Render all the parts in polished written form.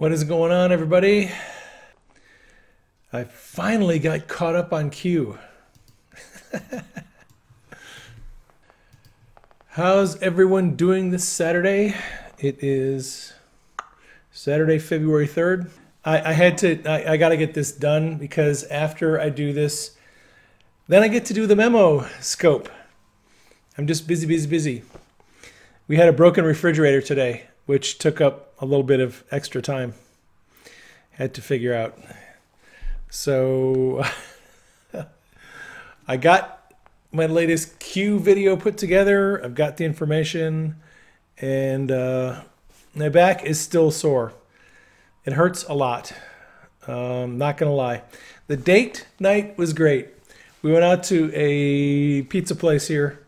What is going on, everybody? I finally got caught up on Q. How's everyone doing this Saturday? It is Saturday, February 3rd. I got to get this done because after I do this, then I get to do the memo scope. I'm just busy. We had a broken refrigerator today, which took up a little bit of extra time. Had to figure out. So I got my latest Q video put together. I've got the information, and my back is still sore. It hurts a lot. Not gonna lie. The date night was great. We went out to a pizza place here,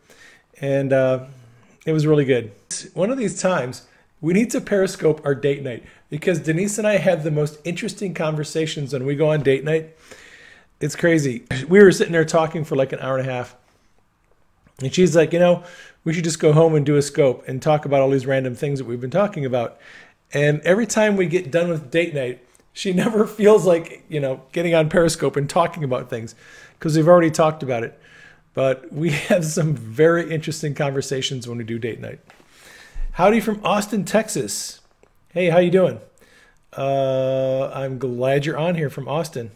and it was really good. One of these times, we need to periscope our date night because Denise and I have the most interesting conversations when we go on date night. It's crazy. We were sitting there talking for like an hour and a half. And she's like, we should just go home and do a scope and talk about all these random things that we've been talking about. And every time we get done with date night, she never feels like, getting on Periscope and talking about things because we've already talked about it. But we have some very interesting conversations when we do date night. Howdy from Austin, Texas. Hey, how you doing? I'm glad you're on here from Austin.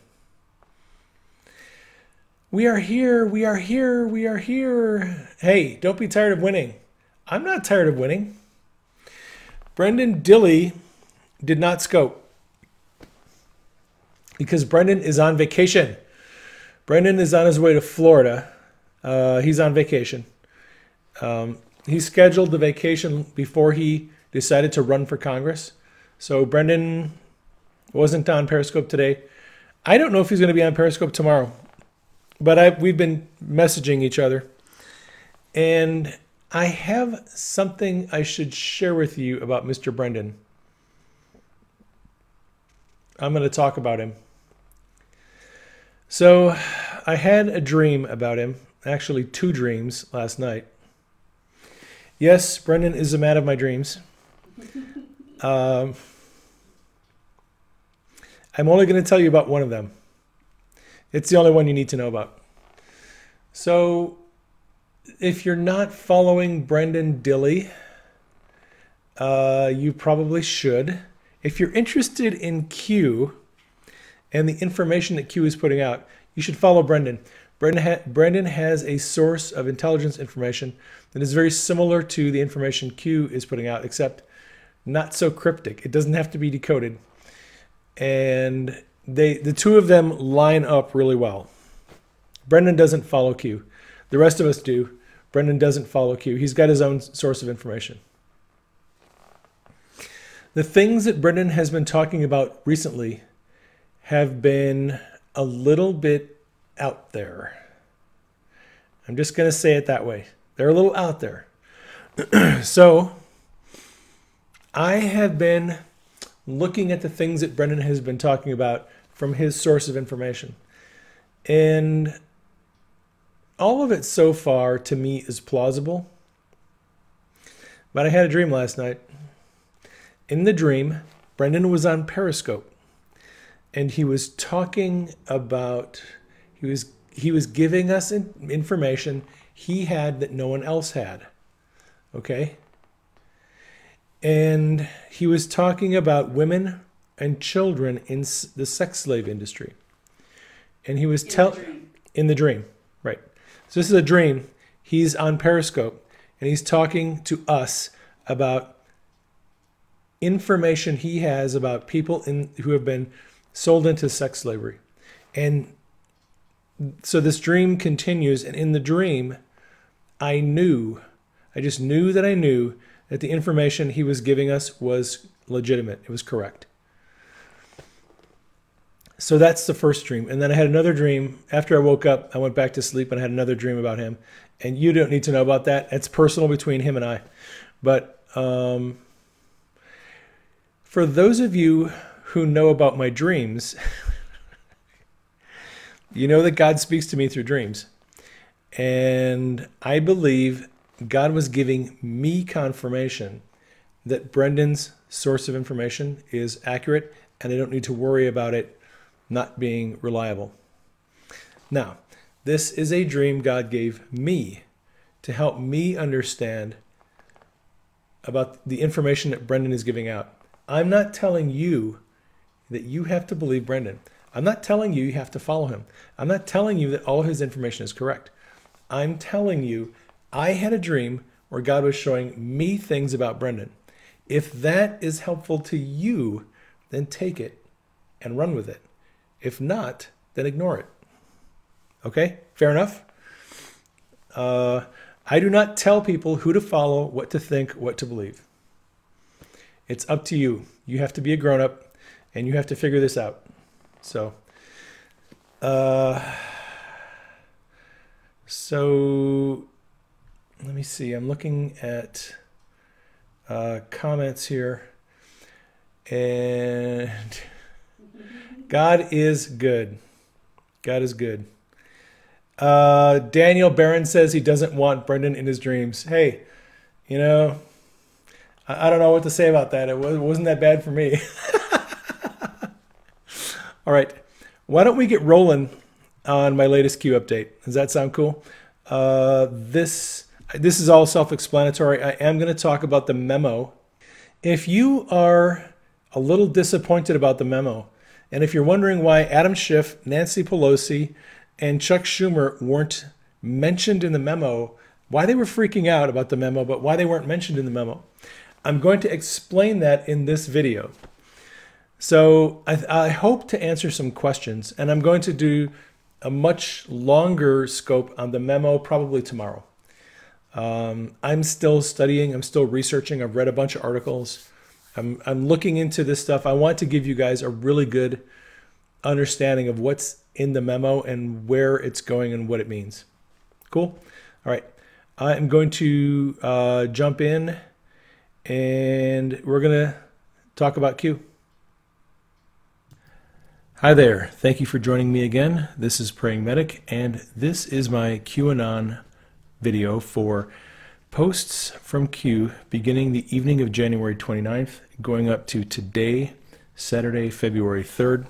We are here. Hey, don't be tired of winning. I'm not tired of winning. Brendan Dilly did not scope because Brendan is on vacation. Brendan is on his way to Florida. He's on vacation. He scheduled the vacation before he decided to run for Congress. So Brendan wasn't on Periscope today. I don't know if he's going to be on Periscope tomorrow, but we've been messaging each other. And I have something I should share with you about Mr. Brendan. I'm going to talk about him. So I had a dream about him, actually 2 dreams last night. Yes, Brendan is a man of my dreams. I'm only going to tell you about one of them. It's the only one you need to know about. So, if you're not following Brendan Dilly, you probably should. If you're interested in Q and the information that Q is putting out, you should follow Brendan. Brendan has a source of intelligence information that is very similar to the information Q is putting out, except not so cryptic. It doesn't have to be decoded. And the two of them line up really well. Brendan doesn't follow Q. The rest of us do. Brendan doesn't follow Q. He's got his own source of information. The things that Brendan has been talking about recently have been a little bit out there. I'm just going to say it that way. They're a little out there. So I have been looking at the things that Brendan has been talking about from his source of information. And all of it so far to me is plausible. But I had a dream last night. In the dream, Brendan was on Periscope. And he was talking about, he was giving us information he had that no one else had. Okay? And he was talking about women and children in the sex slave industry. And he was in the dream, right? So this is a dream. He's on Periscope and he's talking to us about information he has about people who have been sold into sex slavery. And so this dream continues, and in the dream, I just knew that the information he was giving us was legitimate. It was correct. So that's the first dream. And then I had another dream. After I woke up, I went back to sleep and I had another dream about him. And you don't need to know about that. It's personal between him and I. But for those of you who know about my dreams, you know that God speaks to me through dreams. And I believe God was giving me confirmation that Brendan's source of information is accurate, and I don't need to worry about it not being reliable. Now, this is a dream God gave me to help me understand about the information that Brendan is giving out. I'm not telling you that you have to believe Brendan. I'm not telling you you have to follow him. I'm not telling you that all of his information is correct. I'm telling you I had a dream where God was showing me things about Brendan. If that is helpful to you, then take it and run with it. If not, then ignore it. Okay, fair enough? I do not tell people who to follow, what to think, what to believe. It's up to you. You have to be a grown-up, and you have to figure this out. So let me see. I'm looking at comments here, and God is good. God is good. Daniel Barron says he doesn't want Brendan in his dreams. Hey, you know, I don't know what to say about that. It wasn't that bad for me. All right. Why don't we get rolling on my latest Q update? Does that sound cool? This is all self-explanatory. I am going to talk about the memo. If you are a little disappointed about the memo, and if you're wondering why Adam Schiff, Nancy Pelosi, and Chuck Schumer weren't mentioned in the memo, why they were freaking out about the memo, but why they weren't mentioned in the memo, I'm going to explain that in this video. So I hope to answer some questions, and I'm going to do a much longer scope on the memo probably tomorrow. I'm still studying, I'm still researching, I've read a bunch of articles. I'm looking into this stuff. I want to give you guys a really good understanding of what's in the memo and where it's going and what it means. Cool? All right. I'm going to jump in, and we're going to talk about Q. Hi there. Thank you for joining me again. This is Praying Medic, and this is my QAnon video for posts from Q beginning the evening of January 29th, going up to today, Saturday, February 3rd.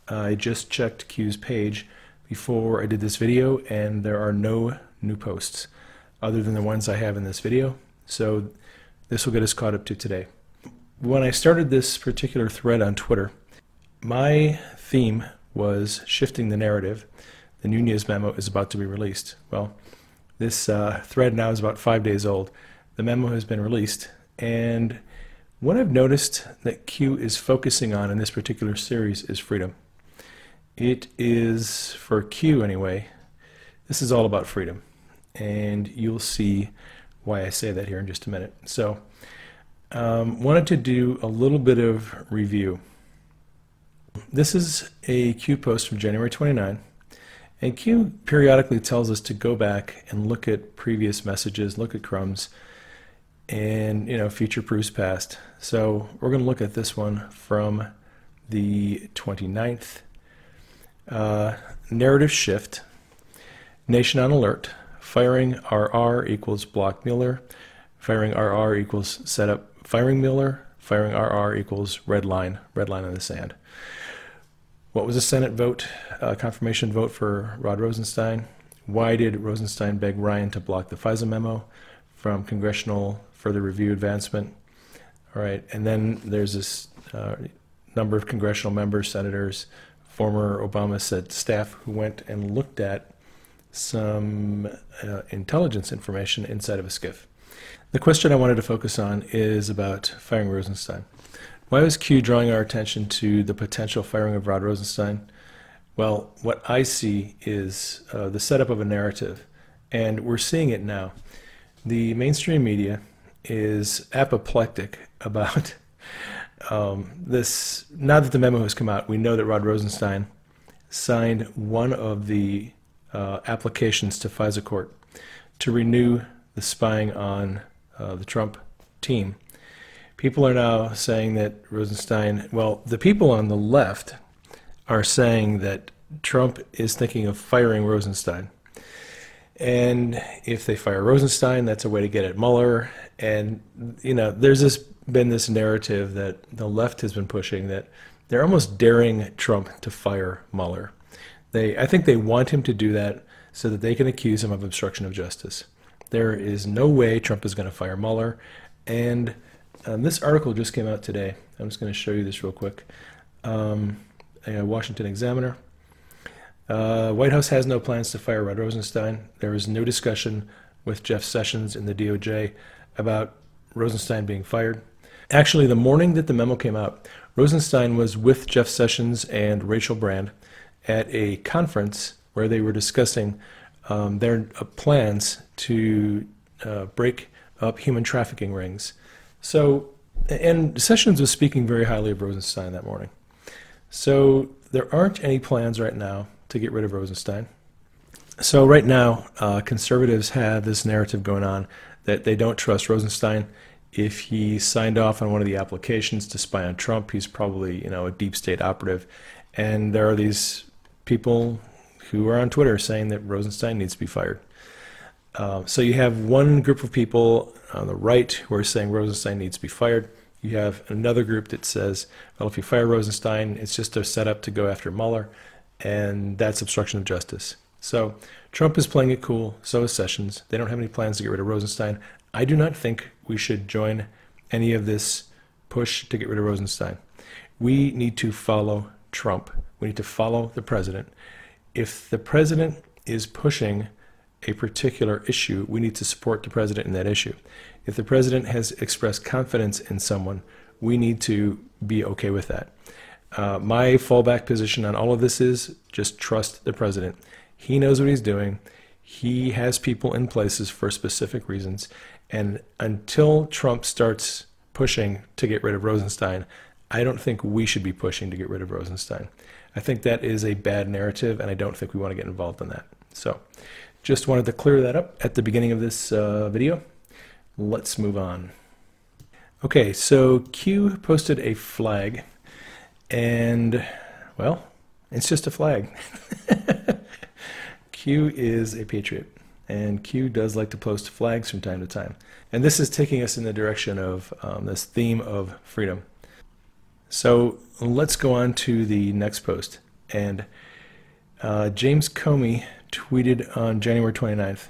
I just checked Q's page before I did this video, and there are no new posts other than the ones I have in this video. So this will get us caught up to today. When I started this particular thread on Twitter, my theme was shifting the narrative. The Nunez memo is about to be released. Well, this thread now is about 5 days old. The memo has been released, and what I've noticed that Q is focusing on in this particular series is freedom. It is, for Q anyway, this is all about freedom, and you'll see why I say that here in just a minute. So wanted to do a little bit of review. This is a Q post from January 29, and Q periodically tells us to go back and look at previous messages, look at crumbs, and future proofs past. So we're going to look at this one from the 29th. Narrative shift, nation on alert, firing RR equals block Mueller, firing RR equals setup firing Mueller, firing RR equals red line in the sand. What was the Senate vote, confirmation vote for Rod Rosenstein? Why did Rosenstein beg Ryan to block the FISA memo from congressional further review advancement? All right, and then there's this number of congressional members, senators, former Obama said staff who went and looked at some intelligence information inside of a SCIF. The question I wanted to focus on is about firing Rosenstein. Why was Q drawing our attention to the potential firing of Rod Rosenstein? Well, what I see is the setup of a narrative, and we're seeing it now. The mainstream media is apoplectic about this. Now that the memo has come out, we know that Rod Rosenstein signed one of the applications to FISA court to renew the spying on the Trump team. People are now saying that Rosenstein, well, the people on the left are saying that Trump is thinking of firing Rosenstein. And if they fire Rosenstein, that's a way to get at Mueller. And, there's been this narrative that the left has been pushing that they're almost daring Trump to fire Mueller. I think they want him to do that so that they can accuse him of obstruction of justice. There is no way Trump is going to fire Mueller. And this article just came out today. I'm just going to show you this real quick. Washington Examiner. White House has no plans to fire Rod Rosenstein. There is no discussion with Jeff Sessions in the DOJ about Rosenstein being fired. Actually, the morning that the memo came out, Rosenstein was with Jeff Sessions and Rachel Brand at a conference where they were discussing their plans to break up human trafficking rings. So, and Sessions was speaking very highly of Rosenstein that morning. So there aren't any plans right now to get rid of Rosenstein. So right now, conservatives have this narrative going on that they don't trust Rosenstein. If he signed off on one of the applications to spy on Trump, he's probably, a deep state operative. And there are these people who are on Twitter saying that Rosenstein needs to be fired. So you have one group of people on the right who are saying Rosenstein needs to be fired. You have another group that says, well, if you fire Rosenstein, it's just a setup to go after Mueller, and that's obstruction of justice. So Trump is playing it cool, so is Sessions. They don't have any plans to get rid of Rosenstein. I do not think we should join any of this push to get rid of Rosenstein. We need to follow Trump. We need to follow the president. If the president is pushing a particular issue, we need to support the president in that issue. If the president has expressed confidence in someone, we need to be okay with that. My fallback position on all of this is just trust the president. He knows what he's doing. He has people in places for specific reasons. And until Trump starts pushing to get rid of Rosenstein, I don't think we should be pushing to get rid of Rosenstein. I think that is a bad narrative, and I don't think we want to get involved in that. So just wanted to clear that up at the beginning of this video. Let's move on. Okay, so Q posted a flag, and, well, it's just a flag. Q is a patriot, and Q does like to post flags from time to time. And this is taking us in the direction of this theme of freedom. So let's go on to the next post. And James Comey tweeted on January 29th,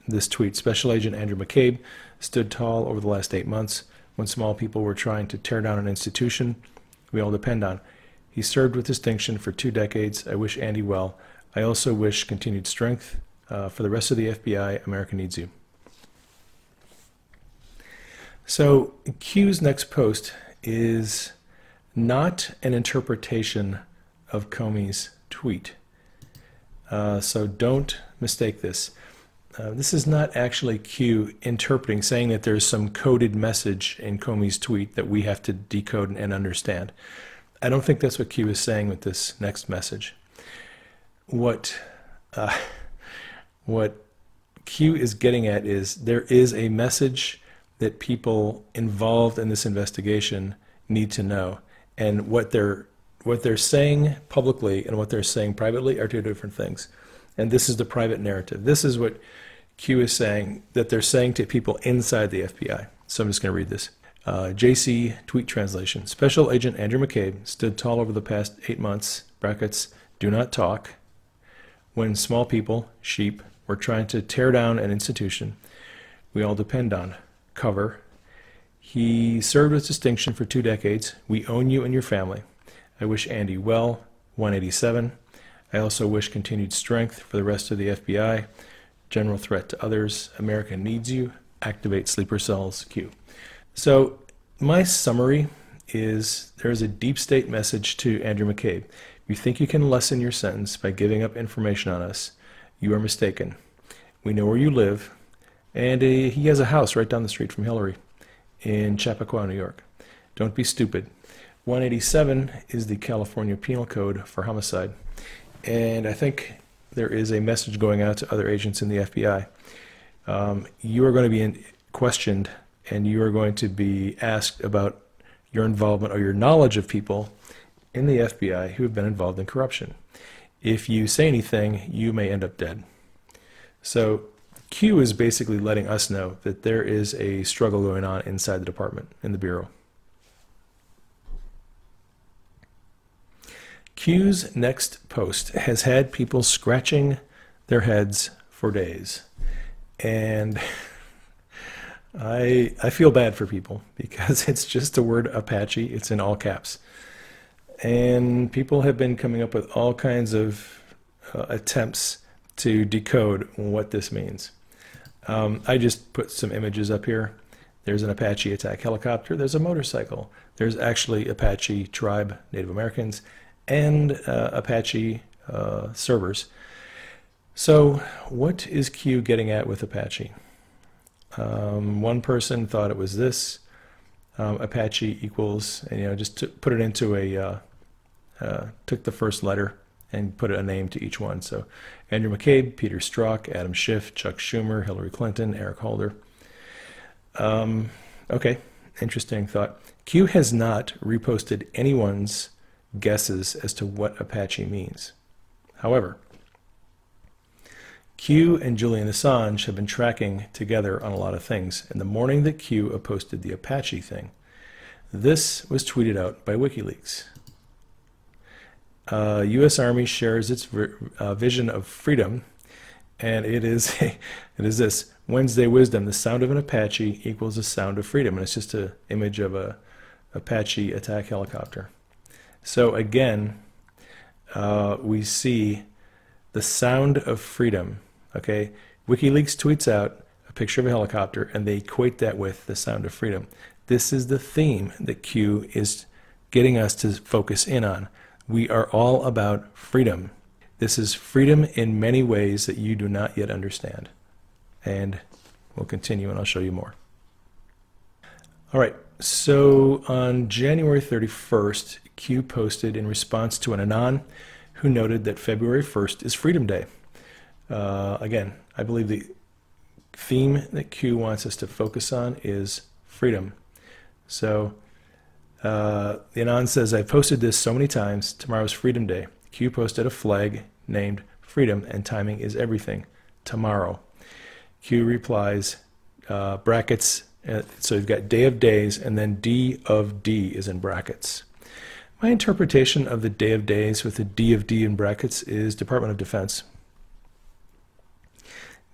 this tweet: Special Agent Andrew McCabe stood tall over the last 8 months when small people were trying to tear down an institution we all depend on. He served with distinction for 2 decades. I wish Andy well. I also wish continued strength for the rest of the FBI. America needs you. So Q's next post is not an interpretation of Comey's tweet. So don't mistake this. This is not actually Q interpreting, saying that there's some coded message in Comey's tweet that we have to decode and understand. I don't think that's what Q is saying with this next message. What Q is getting at is there is a message that people involved in this investigation need to know, and what they're saying publicly and what they're saying privately are two different things. And this is the private narrative. This is what Q is saying that they're saying to people inside the FBI. So I'm just going to read this. JC tweet translation: Special Agent Andrew McCabe stood tall over the past 8 months, brackets, do not talk, when small people, sheep, were trying to tear down an institution we all depend on, cover. He served with distinction for 2 decades. We own you and your family. I wish Andy well. 187. I also wish continued strength for the rest of the FBI. General threat to others. America needs you. Activate sleeper cells. Q. So my summary is there is a deep state message to Andrew McCabe. If you think you can lessen your sentence by giving up information on us, you are mistaken. We know where you live, and he has a house right down the street from Hillary in Chappaqua, New York. Don't be stupid. 187 is the California Penal Code for homicide. And I think there is a message going out to other agents in the FBI. You are going to be questioned, and you are going to be asked about your involvement or your knowledge of people in the FBI who have been involved in corruption. If you say anything, you may end up dead. So Q is basically letting us know that there is a struggle going on inside the department, in the Bureau. Q's next post has had people scratching their heads for days. And I feel bad for people because it's just the word Apache. It's in all caps. And people have been coming up with all kinds of attempts to decode what this means. I just put some images up here. There's an Apache attack helicopter. There's a motorcycle. There's actually Apache tribe, Native Americans, and Apache servers. So what is Q getting at with Apache? One person thought it was this. Apache equals, and, just put it into a, took the first letter and put a name to each one. So Andrew McCabe, Peter Strzok, Adam Schiff, Chuck Schumer, Hillary Clinton, Eric Holder. Okay, interesting thought. Q has not reposted anyone's guesses as to what Apache means. However, Q and Julian Assange have been tracking together on a lot of things. And the morning that Q posted the Apache thing, this was tweeted out by WikiLeaks. U.S. Army shares its vision of freedom, and it is this: Wednesday wisdom. The sound of an Apache equals the sound of freedom, and it's just an image of a Apache attack helicopter. So again, we see the sound of freedom. Okay, WikiLeaks tweets out a picture of a helicopter, and they equate that with the sound of freedom. This is the theme that Q is getting us to focus in on. We are all about freedom. This is freedom in many ways that you do not yet understand. And we'll continue, and I'll show you more. All right, so on January 31st, Q posted in response to an Anon who noted that February 1st is Freedom Day. Again, I believe the theme that Q wants us to focus on is freedom. So the Anon says, I've posted this so many times. Tomorrow's Freedom Day. Q posted a flag named Freedom, and timing is everything. Tomorrow. Q replies, brackets, so you've got day of days, and then D of D is in brackets. My interpretation of the day of days with the D of D in brackets is Department of Defense.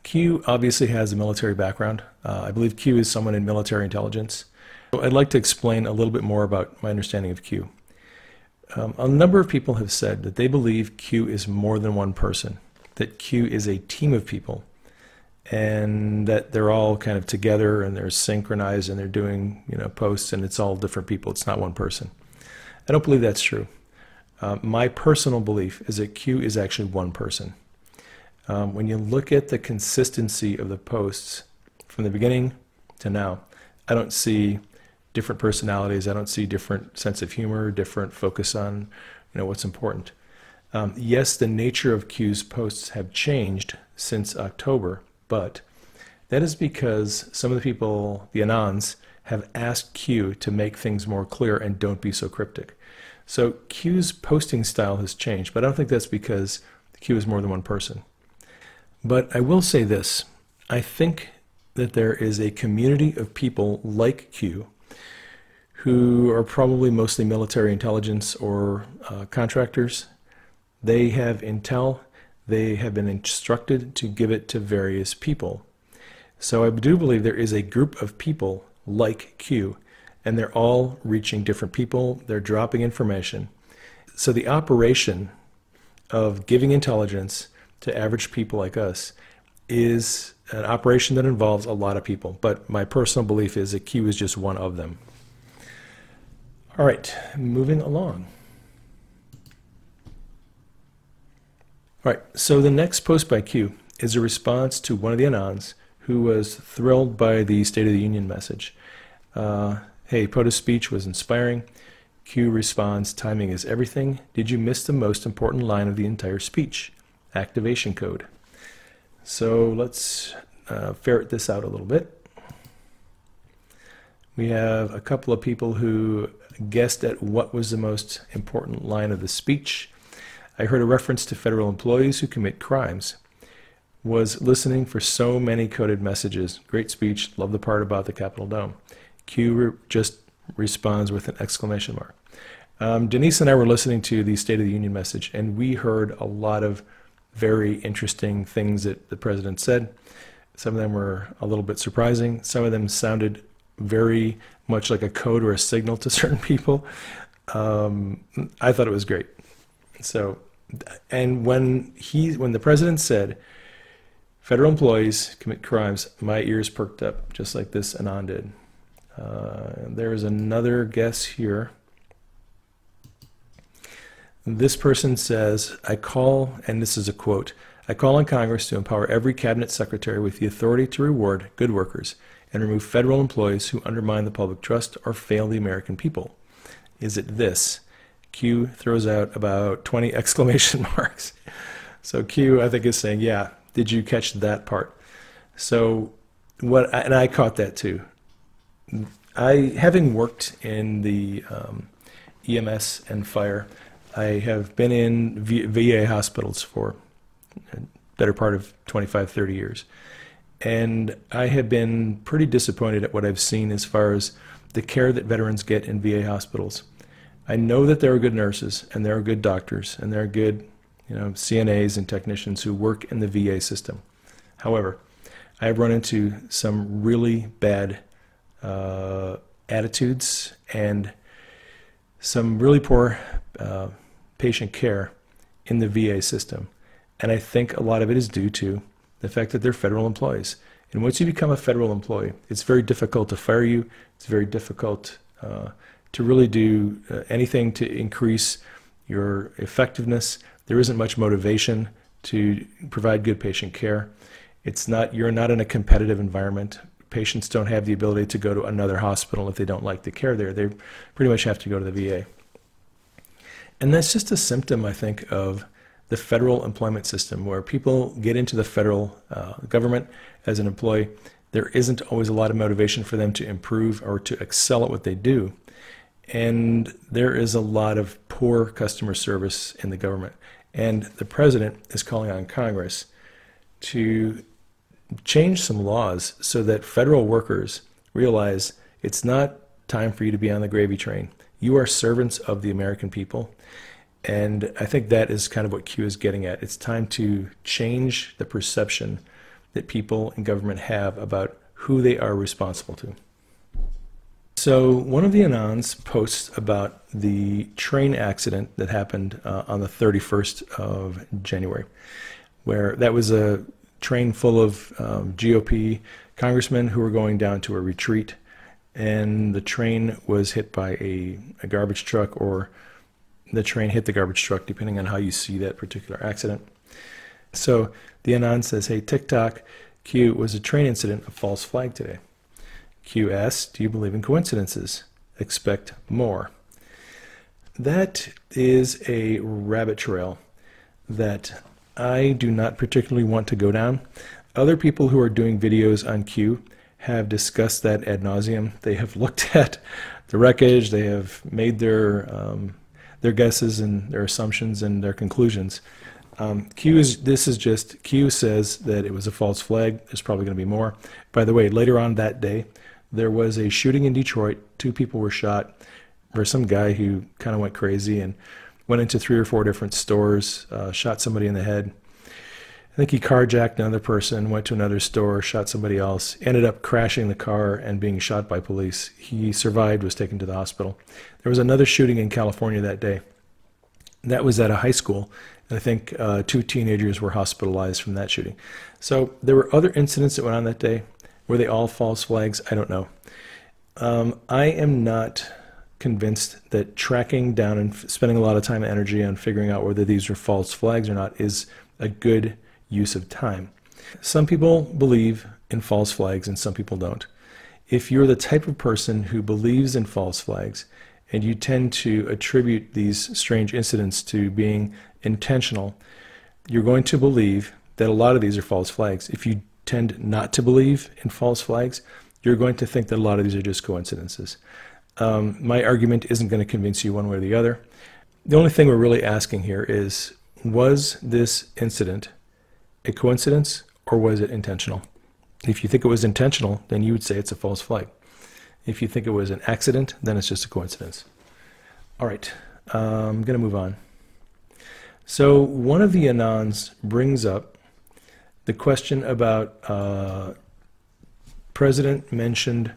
Q obviously has a military background. I believe Q is someone in military intelligence. So I'd like to explain a little bit more about my understanding of Q. A number of people have said that they believe Q is more than one person, that Q is a team of people, and that they're all kind of together and they're synchronized and they're doing, posts, and it's all different people. It's not one person. I don't believe that's true. My personal belief is that Q is actually one person. When you look at the consistency of the posts from the beginning to now, I don't see different personalities. I don't see different sense of humor, different focus on what's important. Yes, the nature of Q's posts have changed since October, but that is because some of the people, the Anons, have asked Q to make things more clear and don't be so cryptic. So Q's posting style has changed, but I don't think that's because Q is more than one person. But I will say this: I think that there is a community of people like Q who are probably mostly military intelligence or contractors. They have intel. They have been instructed to give it to various people. So I do believe there is a group of people like Q, and they're all reaching different people. They're dropping information. So the operation of giving intelligence to average people like us is an operation that involves a lot of people. But my personal belief is that Q is just one of them. All right, moving along. All right, so the next post by Q is a response to one of the Anons who was thrilled by the State of the Union message. Hey, POTUS speech was inspiring. Q responds, timing is everything. Did you miss the most important line of the entire speech? Activation code. So let's ferret this out a little bit. We have a couple of people who guessed at what was the most important line of the speech. I heard a reference to federal employees who commit crimes. was listening for so many coded messages. Great speech. Love the part about the Capitol Dome. Q just responds with an exclamation mark. Denise and I were listening to the State of the Union message, and we heard a lot of very interesting things that the president said. Some of them were a little bit surprising. Some of them sounded very much like a code or a signal to certain people. I thought it was great. So, and when the president said, federal employees commit crimes, my ears perked up, just like this Anon did. There is another guess here. This person says, I call, and this is a quote, I call on Congress to empower every cabinet secretary with the authority to reward good workers and remove federal employees who undermine the public trust or fail the American people. Is it this? Q throws out about 20 exclamation marks. So Q, I think, is saying, yeah, did you catch that part? So and I caught that too. Having worked in the EMS and fire, I have been in VA hospitals for a better part of 25, 30 years. And I have been pretty disappointed at what I've seen as far as the care that veterans get in VA hospitals. I know that there are good nurses and there are good doctors and there are good, CNAs and technicians who work in the VA system. However, I have run into some really bad attitudes and some really poor patient care in the VA system. And I think a lot of it is due to the fact that they're federal employees. And once you become a federal employee, it's very difficult to fire you. It's very difficult to really do anything to increase your effectiveness. There isn't much motivation to provide good patient care. You're not in a competitive environment. Patients don't have the ability to go to another hospital if they don't like the care there. They pretty much have to go to the VA. And that's just a symptom, I think, of the federal employment system, where people get into the federal government as an employee. There isn't always a lot of motivation for them to improve or to excel at what they do. And there is a lot of poor customer service in the government. And the president is calling on Congress to change some laws so that federal workers realize it's not time for you to be on the gravy train. You are servants of the American people. And I think that is kind of what Q is getting at. It's time to change the perception that people in government have about who they are responsible to. So one of the Anons posts about the train accident that happened on the 31st of January, where that was a train full of GOP congressmen who were going down to a retreat, and the train was hit by a garbage truck, or the train hit the garbage truck, depending on how you see that particular accident. So the Anon says, hey, TikTok, Q, was a train incident a false flag today? Q asks, do you believe in coincidences? Expect more. That is a rabbit trail that I do not particularly want to go down. Other people who are doing videos on Q have discussed that ad nauseum. They have looked at the wreckage. They have made their guesses and their assumptions and their conclusions. Q says that it was a false flag. There's probably going to be more. By the way, later on that day, there was a shooting in Detroit. 2 people were shot. There's some guy who kind of went crazy and went into 3 or 4 different stores, shot somebody in the head. I think he carjacked another person, went to another store, shot somebody else, ended up crashing the car and being shot by police. He survived, was taken to the hospital. There was another shooting in California that day. That was at a high school, and I think 2 teenagers were hospitalized from that shooting. So there were other incidents that went on that day. Were they all false flags? I don't know. I am not convinced that tracking down and spending a lot of time and energy on figuring out whether these are false flags or not is a good use of time. Some people believe in false flags and some people don't. If you're the type of person who believes in false flags and you tend to attribute these strange incidents to being intentional, you're going to believe that a lot of these are false flags. If you tend not to believe in false flags, you're going to think that a lot of these are just coincidences. My argument isn't going to convince you one way or the other. The only thing we're really asking here is, was this incident a coincidence or was it intentional? If you think it was intentional, then you would say it's a false flag. If you think it was an accident, then it's just a coincidence. All right, I'm going to move on. So one of the Anons brings up the question about President mentioned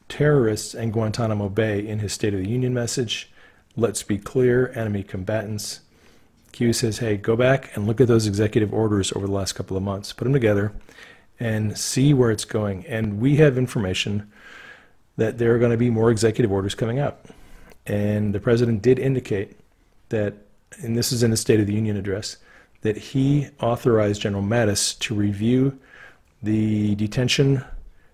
terrorists and Guantanamo Bay in his State of the Union message. Let's be clear, enemy combatants. Q says, hey, go back and look at those executive orders over the last couple of months. Put them together and see where it's going. And we have information that there are going to be more executive orders coming out. And the president did indicate that, and this is in the State of the Union address, that he authorized General Mattis to review the detention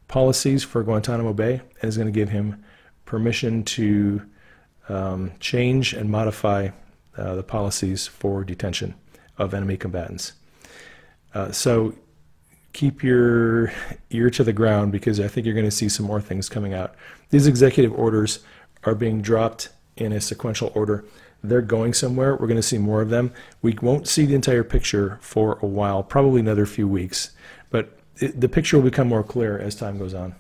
policies for Guantanamo Bay and is going to give him permission to change and modify the policies for detention of enemy combatants. So keep your ear to the ground, because I think you're going to see some more things coming out. These executive orders are being dropped in a sequential order. They're going somewhere. We're going to see more of them. We won't see the entire picture for a while, probably another few weeks, but the picture will become more clear as time goes on.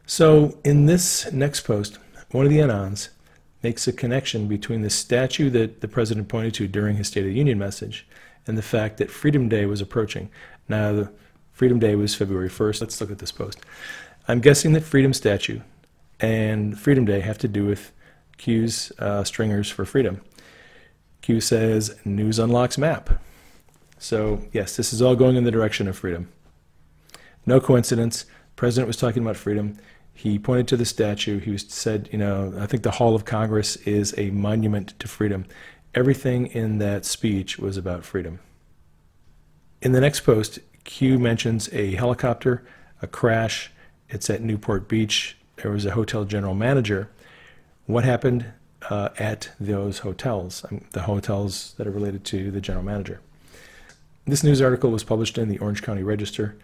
So in this next post, one of the Anons makes a connection between the statue that the president pointed to during his State of the Union message and the fact that Freedom Day was approaching. Now, the Freedom Day was February 1st. Let's look at this post. I'm guessing that Freedom Statue and Freedom Day have to do with Q's stringers for freedom. Q says, news unlocks map. So yes, this is all going in the direction of freedom. No coincidence. The president was talking about freedom. He pointed to the statue. He said, you know, I think the Hall of Congress is a monument to freedom. Everything in that speech was about freedom. In the next post, Q mentions a helicopter, a crash. It's at Newport Beach. There was a hotel general manager. What happened at those hotels, the hotels that are related to the general manager? This news article was published in the Orange County Register.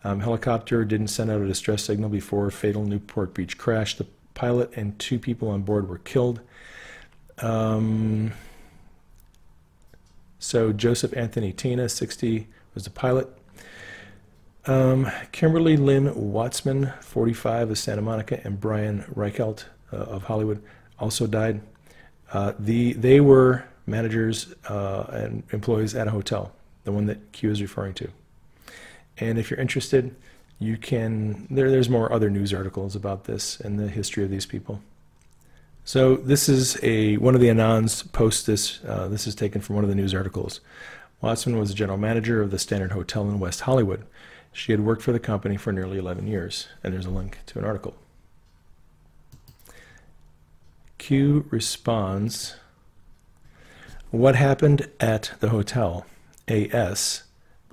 Helicopter didn't send out a distress signal before fatal Newport Beach crash. The pilot and 2 people on board were killed. So Joseph Anthony Tina, 60, was the pilot. Kimberly Lynn Watsman, 45, of Santa Monica, and Brian Reichelt of Hollywood also died. They were managers and employees at a hotel, the one that Q is referring to. And if you're interested, you can, there's more other news articles about this and the history of these people. So this is one of the Anons posts this. This is taken from one of the news articles. Watsman was the general manager of the Standard Hotel in West Hollywood. She had worked for the company for nearly 11 years, and there's a link to an article. Q responds, what happened at the hotel? AS,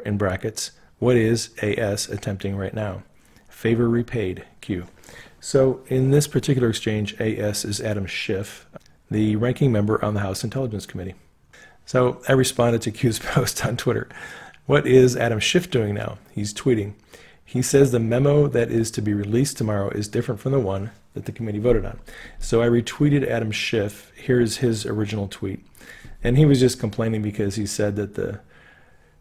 in brackets, what is AS attempting right now? Favor repaid, Q. So in this particular exchange, AS is Adam Schiff, the ranking member on the House Intelligence Committee. So I responded to Q's post on Twitter. What is Adam Schiff doing now? He's tweeting. He says the memo that is to be released tomorrow is different from the one that the committee voted on. So I retweeted Adam Schiff. Here's his original tweet. And he was just complaining because he said that the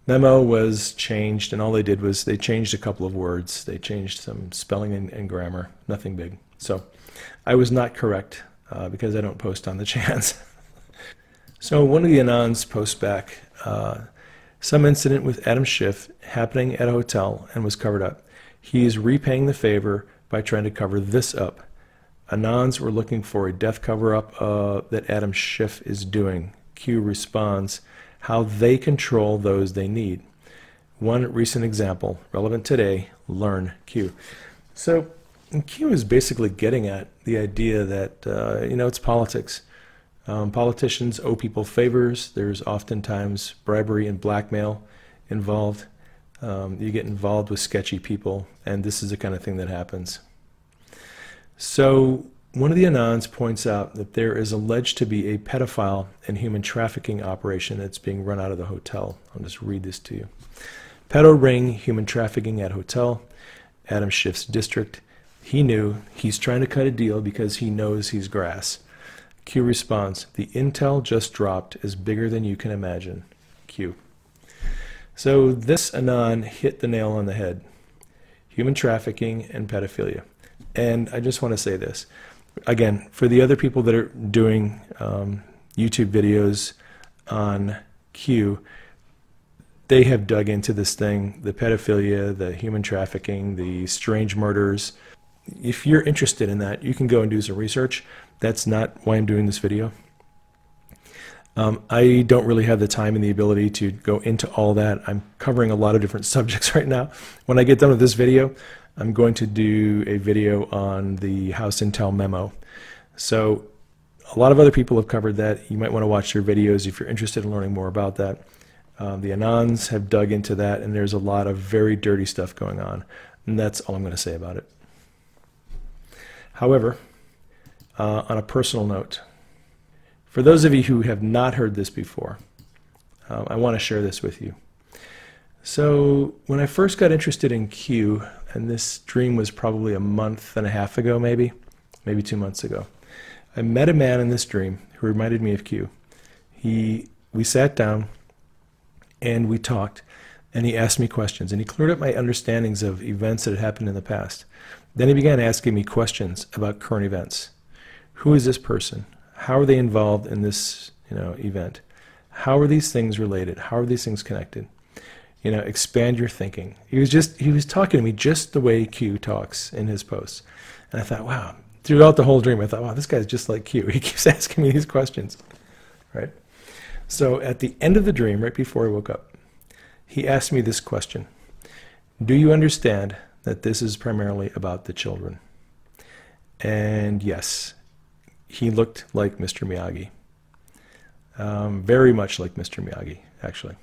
memo was changed, and all they did was they changed a couple of words. They changed some spelling and grammar, nothing big. So I was not correct because I don't post on the chance. So one of the Anons posts back, some incident with Adam Schiff happening at a hotel and was covered up. He is repaying the favor by trying to cover this up. Anons were looking for a death cover-up that Adam Schiff is doing. Q responds, how they control those they need. One recent example, relevant today, learn Q. So Q is basically getting at the idea that, it's politics. Politicians owe people favors. There's oftentimes bribery and blackmail involved. You get involved with sketchy people, and this is the kind of thing that happens. So one of the Anons points out that there is alleged to be a pedophile and human trafficking operation that's being run out of the hotel. I'll just read this to you. Pedo ring, human trafficking at hotel, Adam Schiff's district. He knew. He's trying to cut a deal because he knows he's grass. Q responds, the intel just dropped is bigger than you can imagine. Q. So this Anon hit the nail on the head. Human trafficking and pedophilia. And I just want to say this. Again, for the other people that are doing YouTube videos on Q, they have dug into this thing, the pedophilia, the human trafficking, the strange murders. If you're interested in that, you can go and do some research. That's not why I'm doing this video. I don't really have the time and the ability to go into all that. I'm covering a lot of different subjects right now. When I get done with this video, I'm going to do a video on the House Intel memo. So a lot of other people have covered that. You might want to watch their videos if you're interested in learning more about that. The Anons have dug into that, and there's a lot of very dirty stuff going on. And that's all I'm going to say about it. However, on a personal note, for those of you who have not heard this before, I want to share this with you. So when I first got interested in Q, and this dream was probably a month and a half ago, maybe 2 months ago, I met a man in this dream who reminded me of Q. We sat down and we talked, and he asked me questions, and he cleared up my understandings of events that had happened in the past. Then he began asking me questions about current events. Who is this person? How are they involved in this, event? How are these things related? How are these things connected? Expand your thinking. He was talking to me just the way Q talks in his posts. And I thought, wow, throughout the whole dream, I thought, wow, this guy's just like Q. He keeps asking me these questions, right? So at the end of the dream, right before I woke up, he asked me this question. Do you understand that this is primarily about the children? And yes, he looked like Mr. Miyagi. Very much like Mr. Miyagi, actually.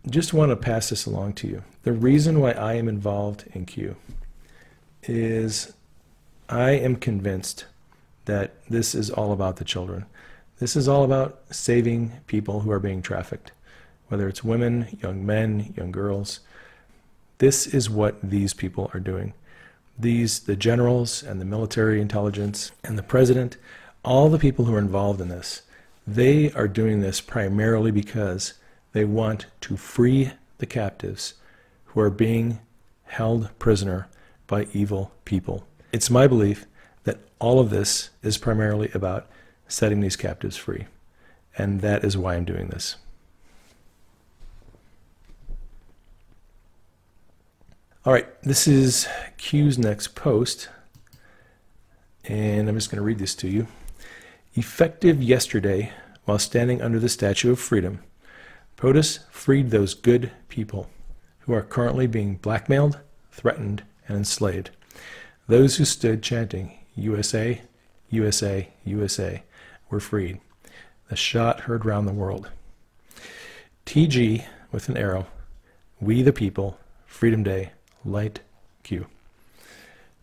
Just want to pass this along to you. The reason why I am involved in Q is I am convinced that this is all about the children. This is all about saving people who are being trafficked, whether it's women, young men, young girls. This is what these people are doing. The generals and the military intelligence and the president, all the people who are involved in this, they are doing this primarily because they want to free the captives who are being held prisoner by evil people. It's my belief that all of this is primarily about setting these captives free, and that is why I'm doing this. All right, this is Q's next post, and I'm just going to read this to you. Effective yesterday, while standing under the Statue of Freedom, POTUS freed those good people who are currently being blackmailed, threatened, and enslaved. Those who stood chanting, USA, USA, USA, were freed. The shot heard round the world. TG, with an arrow, we the people, Freedom Day, Light Q.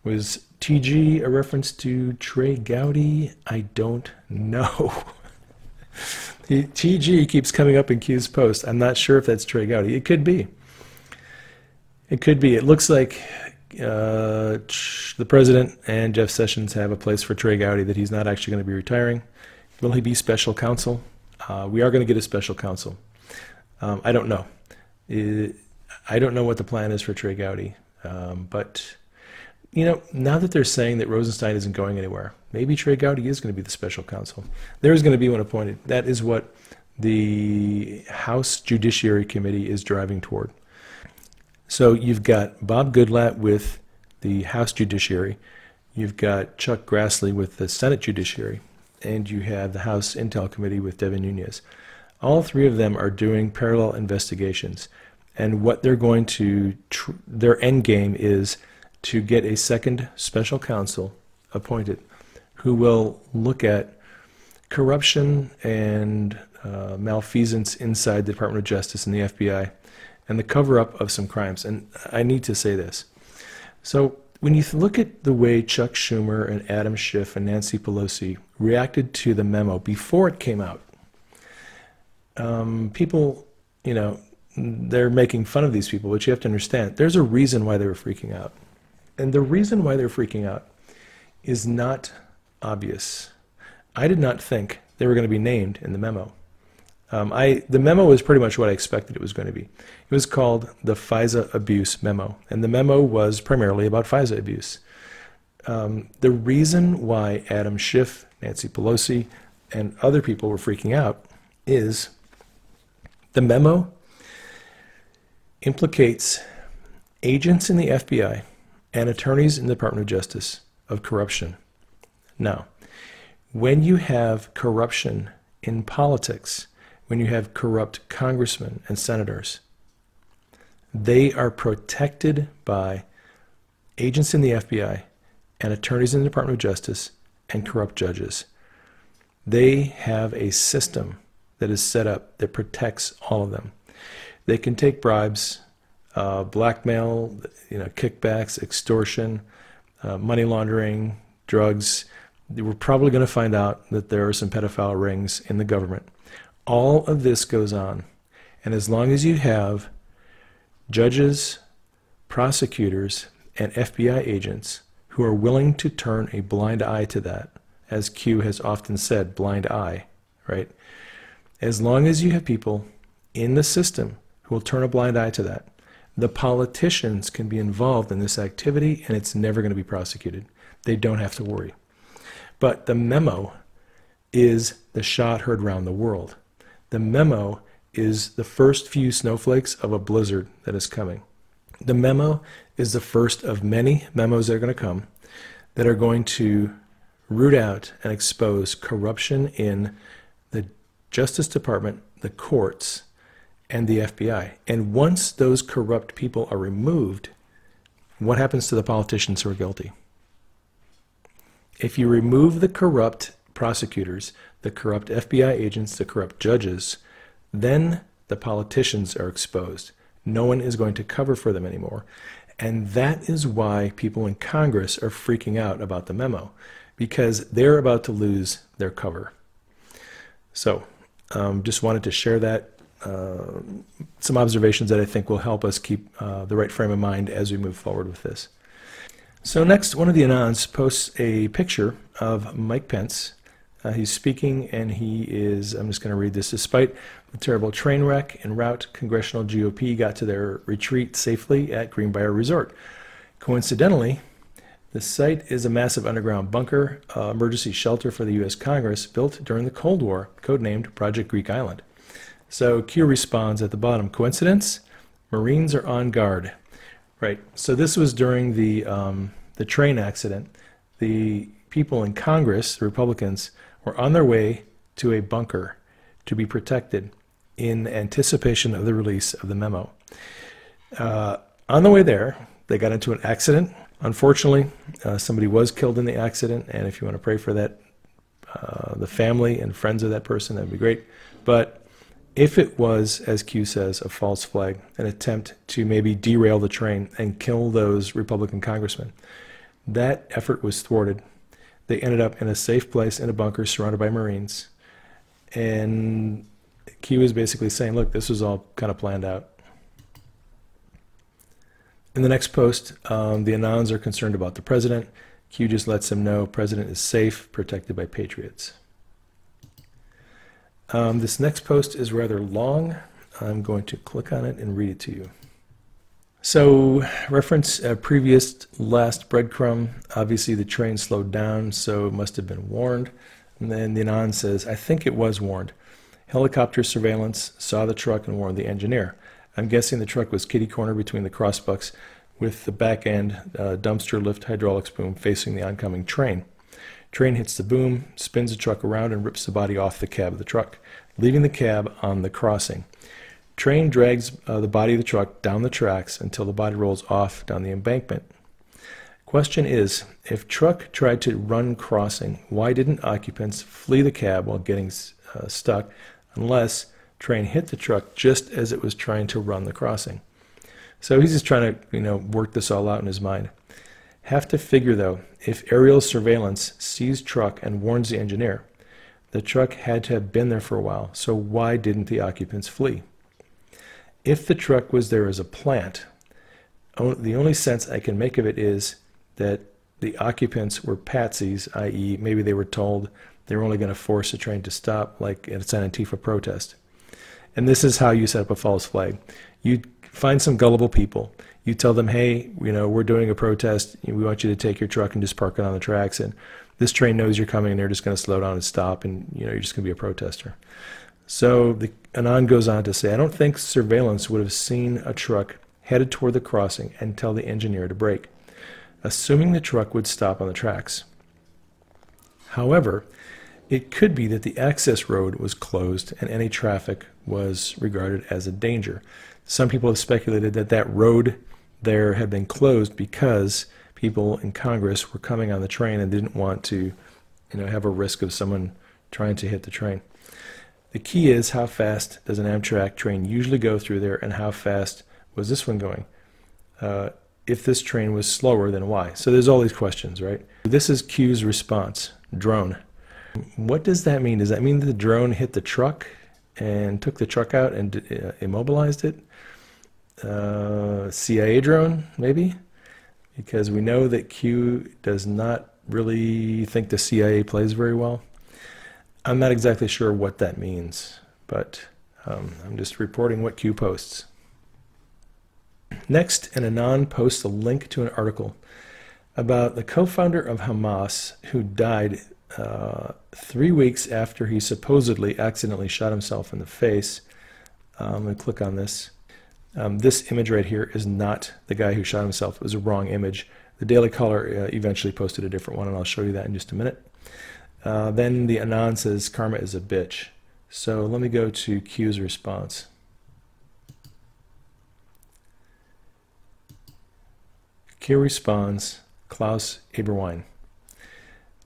Was TG a reference to Trey Gowdy? I don't know. TG keeps coming up in Q's post. I'm not sure if that's Trey Gowdy. It could be. It could be. It looks like the president and Jeff Sessions have a place for Trey Gowdy, that he's not actually going to be retiring. Will he be special counsel? We are going to get a special counsel. I don't know. I don't know what the plan is for Trey Gowdy. But, now that they're saying that Rosenstein isn't going anywhere, maybe Trey Gowdy is going to be the special counsel. There is going to be one appointed. That is what the House Judiciary Committee is driving toward. So you've got Bob Goodlatte with the House Judiciary. You've got Chuck Grassley with the Senate Judiciary. And you have the House Intel Committee with Devin Nunes. All three of them are doing parallel investigations. And what they're going to, their end game is to get a second special counsel appointed who will look at corruption and malfeasance inside the Department of Justice and the FBI and the cover-up of some crimes. And I need to say this. So when you look at the way Chuck Schumer and Adam Schiff and Nancy Pelosi reacted to the memo before it came out, people, they're making fun of these people, but you have to understand, there's a reason why they were freaking out. And the reason why they're freaking out is not obvious. I did not think they were going to be named in the memo. The memo was pretty much what I expected it was going to be. It was called the FISA Abuse Memo, and the memo was primarily about FISA abuse. The reason why Adam Schiff, Nancy Pelosi, and other people were freaking out is the memo implicates agents in the FBI and attorneys in the Department of Justice of corruption. Now, when you have corruption in politics, when you have corrupt congressmen and senators, they are protected by agents in the FBI and attorneys in the Department of Justice and corrupt judges. They have a system that is set up that protects all of them. They can take bribes, blackmail, kickbacks, extortion, money laundering, drugs. We're probably going to find out that there are some pedophile rings in the government. All of this goes on. And as long as you have judges, prosecutors, and FBI agents who are willing to turn a blind eye to that, as Q has often said, blind eye, right? As long as you have people in the system who will turn a blind eye to that, the politicians can be involved in this activity and it's never going to be prosecuted. They don't have to worry. But the memo is the shot heard around the world. The memo is the first few snowflakes of a blizzard that is coming. The memo is the first of many memos that are going to come that are going to root out and expose corruption in the Justice Department, the courts, and the FBI. And once those corrupt people are removed, what happens to the politicians who are guilty? If you remove the corrupt prosecutors, the corrupt FBI agents, the corrupt judges, then the politicians are exposed. No one is going to cover for them anymore. And that is why people in Congress are freaking out about the memo, because they're about to lose their cover. So just wanted to share that, some observations that I think will help us keep the right frame of mind as we move forward with this. So next, one of the Anons posts a picture of Mike Pence. He's speaking, and he is, I'm just going to read this, despite the terrible train wreck en route, congressional GOP got to their retreat safely at Greenbrier Resort. Coincidentally, the site is a massive underground bunker, emergency shelter for the U.S. Congress built during the Cold War, codenamed Project Greek Island. So Q responds at the bottom, coincidence? Marines are on guard. Right, so this was during the train accident. The people in Congress, the Republicans, were on their way to a bunker to be protected in anticipation of the release of the memo. On the way there, they got into an accident. Unfortunately, somebody was killed in the accident, and if you want to pray for that, the family and friends of that person, that would be great. But if it was, as Q says, a false flag, an attempt to maybe derail the train and kill those Republican congressmen, that effort was thwarted. They ended up in a safe place in a bunker surrounded by Marines. And Q is basically saying, look, this was all kind of planned out. In the next post, the Anons are concerned about the president. Q just lets them know president is safe, protected by patriots. This next post is rather long. I'm going to click on it and read it to you. So, reference previous last breadcrumb. Obviously, the train slowed down, so it must have been warned. And then the Anon says, I think it was warned. Helicopter surveillance saw the truck and warned the engineer. I'm guessing the truck was kitty corner between the crossbucks with the back end dumpster lift hydraulics boom facing the oncoming train. Train hits the boom, spins the truck around, and rips the body off the cab of the truck, leaving the cab on the crossing. Train drags the body of the truck down the tracks until the body rolls off down the embankment. Question is, if truck tried to run crossing, why didn't occupants flee the cab while getting stuck unless train hit the truck just as it was trying to run the crossing? So he's just trying to, work this all out in his mind. Have to figure, though, if aerial surveillance sees truck and warns the engineer, the truck had to have been there for a while, so why didn't the occupants flee? If the truck was there as a plant, the only sense I can make of it is that the occupants were patsies, i.e. maybe they were told they were only going to force the train to stop, like it's an Antifa protest. And this is how you set up a false flag. You find some gullible people. You tell them, hey, we're doing a protest. We want you to take your truck and just park it on the tracks. And this train knows you're coming, and they're just going to slow down and stop, and you're just going to be a protester. So the Anon goes on to say, I don't think surveillance would have seen a truck headed toward the crossing and tell the engineer to brake, assuming the truck would stop on the tracks. However, it could be that the access road was closed and any traffic was regarded as a danger. Some people have speculated that that road there had been closed because people in Congress were coming on the train and didn't want to, have a risk of someone trying to hit the train. The key is, how fast does an Amtrak train usually go through there, and how fast was this one going? If this train was slower, then why? So there's all these questions, right? This is Q's response, drone. What does that mean? Does that mean that the drone hit the truck and took the truck out and immobilized it? CIA drone, maybe? Because we know that Q does not really think the CIA plays very well. I'm not exactly sure what that means, but I'm just reporting what Q posts. Next, an Anon posts a link to an article about the co-founder of Hamas who died 3 weeks after he supposedly accidentally shot himself in the face. I'm going to click on this. This image right here is not the guy who shot himself. It was a wrong image. The Daily Caller eventually posted a different one, and I'll show you that in just a minute. Then the Anon says, karma is a bitch. So let me go to Q's response. Q responds, Klaus Eberwein.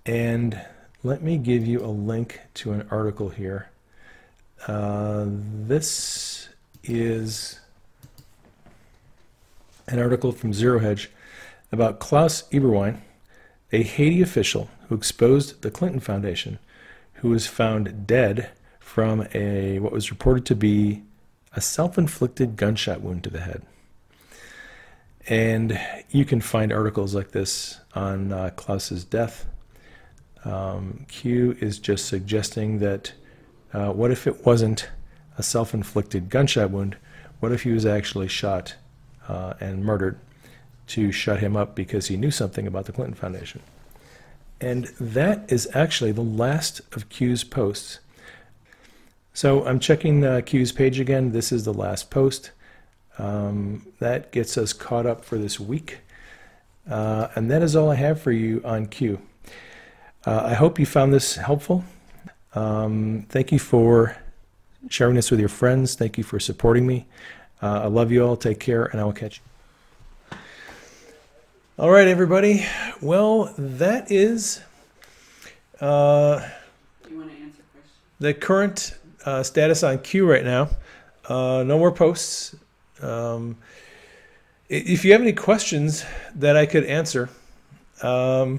And let me give you a link to an article here. This is an article from Zero Hedge about Klaus Eberwein, a Haiti official who exposed the Clinton Foundation, who was found dead from what was reported to be a self-inflicted gunshot wound to the head. And you can find articles like this on Klaus's death. Q is just suggesting that what if it wasn't a self-inflicted gunshot wound? What if he was actually shot and murdered to shut him up because he knew something about the Clinton Foundation? And that is actually the last of Q's posts. So I'm checking Q's page again. This is the last post. That gets us caught up for this week. And that is all I have for you on Q. I hope you found this helpful. Thank you for sharing this with your friends. Thank you for supporting me. I love you all. Take care, and I will catch you. All right, everybody. Well, that is You want to answer questions? the current status on Q right now. No more posts. If you have any questions that I could answer, I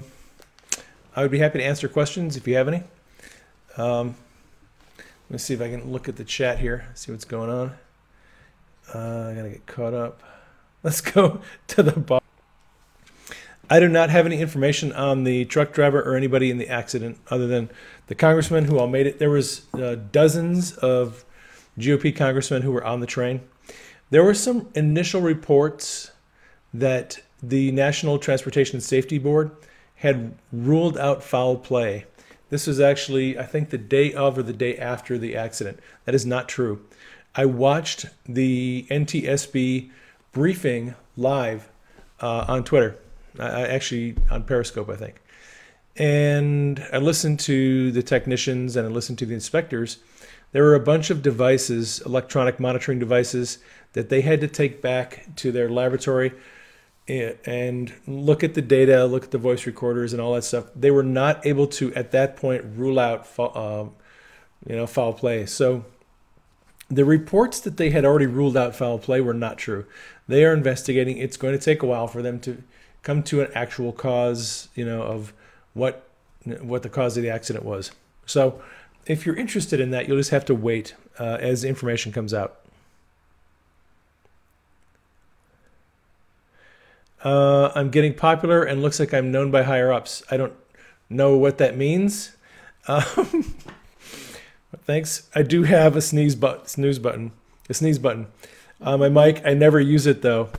would be happy to answer questions if you have any. Let me see if I can look at the chat here, see what's going on. I gotta get caught up. Let's go to the bottom. I do not have any information on the truck driver or anybody in the accident other than the congressman who all made it. There was dozens of GOP congressmen who were on the train. There were some initial reports that the National Transportation Safety Board had ruled out foul play. This was actually, I think, the day of or the day after the accident. That is not true. I watched the NTSB briefing live on Twitter. Actually on Periscope, I think. And I listened to the technicians and I listened to the inspectors. There were a bunch of devices, electronic monitoring devices, that they had to take back to their laboratory and look at the data, look at the voice recorders and all that stuff. They were not able to, at that point, rule out foul play. So the reports that they had already ruled out foul play were not true. They are investigating. It's going to take a while for them to come to an actual cause, of what the cause of the accident was. So if you're interested in that, you'll just have to wait as information comes out. I'm getting popular and looks like I'm known by higher ups. I don't know what that means. Thanks. I do have a snooze button on my mic. I never use it though.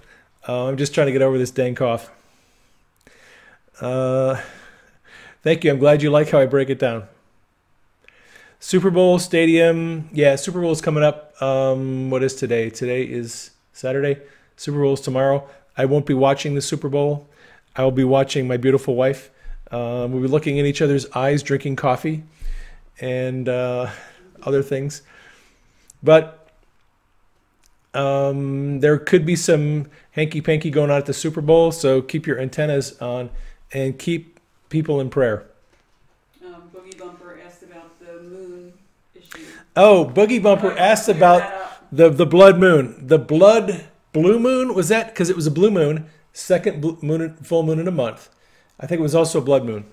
I'm just trying to get over this dang cough. Thank you. I'm glad you like how I break it down. Super Bowl Stadium. Yeah, Super Bowl is coming up. What is today? Today is Saturday. Super Bowl is tomorrow. I won't be watching the Super Bowl. I will be watching my beautiful wife. We'll be looking in each other's eyes, drinking coffee, and other things. But there could be some hanky-panky going on at the Super Bowl, so keep your antennas on and keep people in prayer. Boogie Bumper asked about the moon issue. Oh, Boogie Bumper asked about the blood moon. The blue moon, was that? Because it was a blue moon, second full moon in a month. I think it was also a blood moon.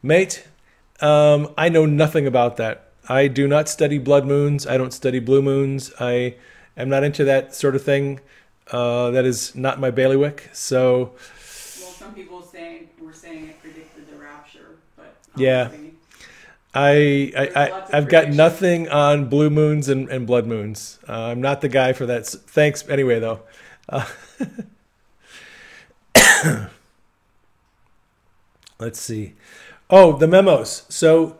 Mate, I know nothing about that. I do not study blood moons. I don't study blue moons. I am not into that sort of thing. That is not my bailiwick. So, well, some people were saying it predicted the rapture, but yeah, I've got nothing on blue moons and blood moons. I'm not the guy for that. Thanks anyway, though. Let's see. Oh, the memos. So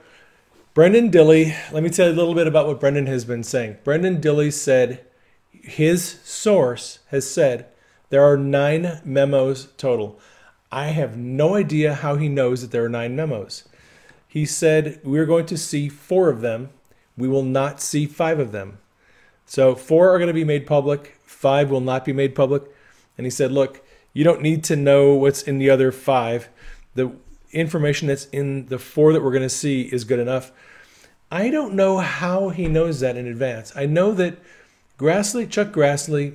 Brendan Dilley, let me tell you a little bit about what Brendan has been saying. Brendan Dilley said his source has said there are 9 memos total. I have no idea how he knows that there are 9 memos. He said we're going to see 4 of them. We will not see 5 of them. So 4 are going to be made public. 5 will not be made public. And he said, look, you don't need to know what's in the other 5. The information that's in the 4 that we're going to see is good enough. I don't know how he knows that in advance. I know that Chuck Grassley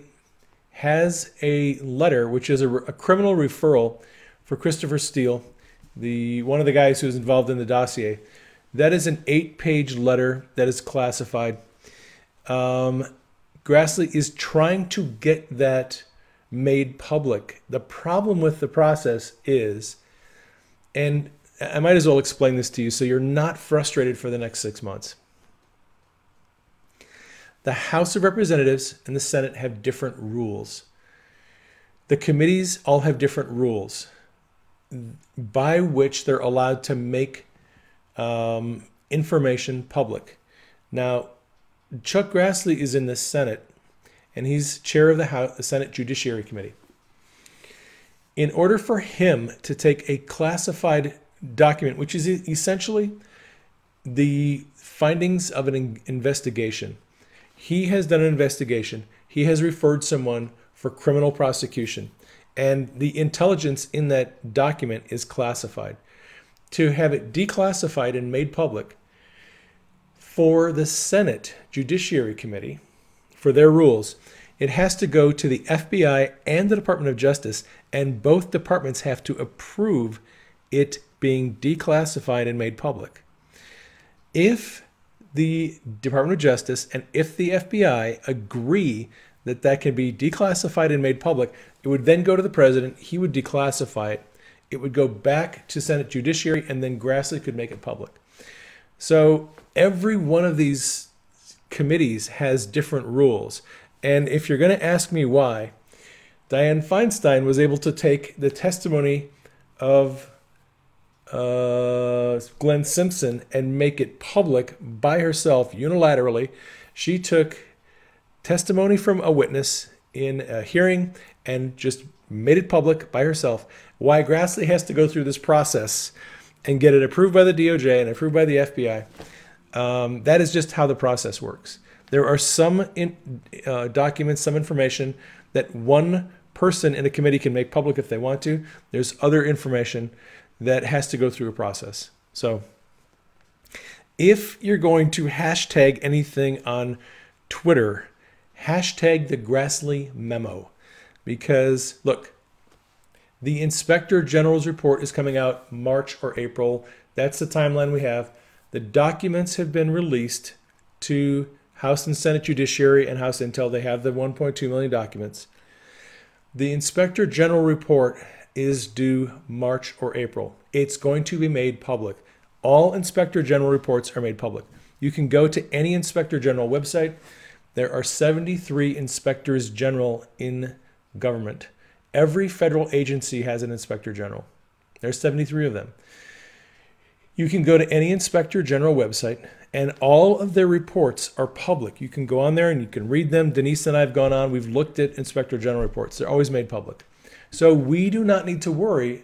has a letter, which is a criminal referral for Christopher Steele, one of the guys who's involved in the dossier. That is an 8-page letter that is classified. Grassley is trying to get that made public. The problem with the process is, and I might as well explain this to you so you're not frustrated for the next 6 months. The House of Representatives and the Senate have different rules. The committees all have different rules by which they're allowed to make information public. Now, Chuck Grassley is in the Senate, and he's chair of the Senate Judiciary Committee. In order for him to take a classified document, which is essentially the findings of an investigation, he has done an investigation. He has referred someone for criminal prosecution, and the intelligence in that document is classified. To have it declassified and made public for the Senate Judiciary Committee, for their rules, it has to go to the FBI and the Department of Justice, and both departments have to approve it being declassified and made public. If the Department of Justice and if the FBI agree that that can be declassified and made public, it would then go to the president. He would declassify it. It would go back to Senate Judiciary, and then Grassley could make it public. So every one of these committees has different rules. And if you're going to ask me why, Dianne Feinstein was able to take the testimony of Glenn Simpson and make it public by herself unilaterally. She took testimony from a witness in a hearing and just made it public by herself. Why Grassley has to go through this process and get it approved by the DOJ and approved by the FBI, that is just how the process works. There are some documents, some information that one person in a committee can make public if they want to. There's other information that has to go through a process. So if you're going to hashtag anything on Twitter, hashtag the Grassley memo. Because, look, the Inspector General's report is coming out March or April. That's the timeline we have. The documents have been released to House and Senate Judiciary and House Intel. They have the 1.2 million documents. The Inspector General report is due March or April. It's going to be made public. All Inspector General reports are made public. You can go to any Inspector General website. There are 73 Inspectors General in government. Every federal agency has an Inspector General. There's 73 of them. You can go to any Inspector General website, and all of their reports are public. You can go on there and you can read them. Denise and I have gone on. We've looked at Inspector General reports. They're always made public. So we do not need to worry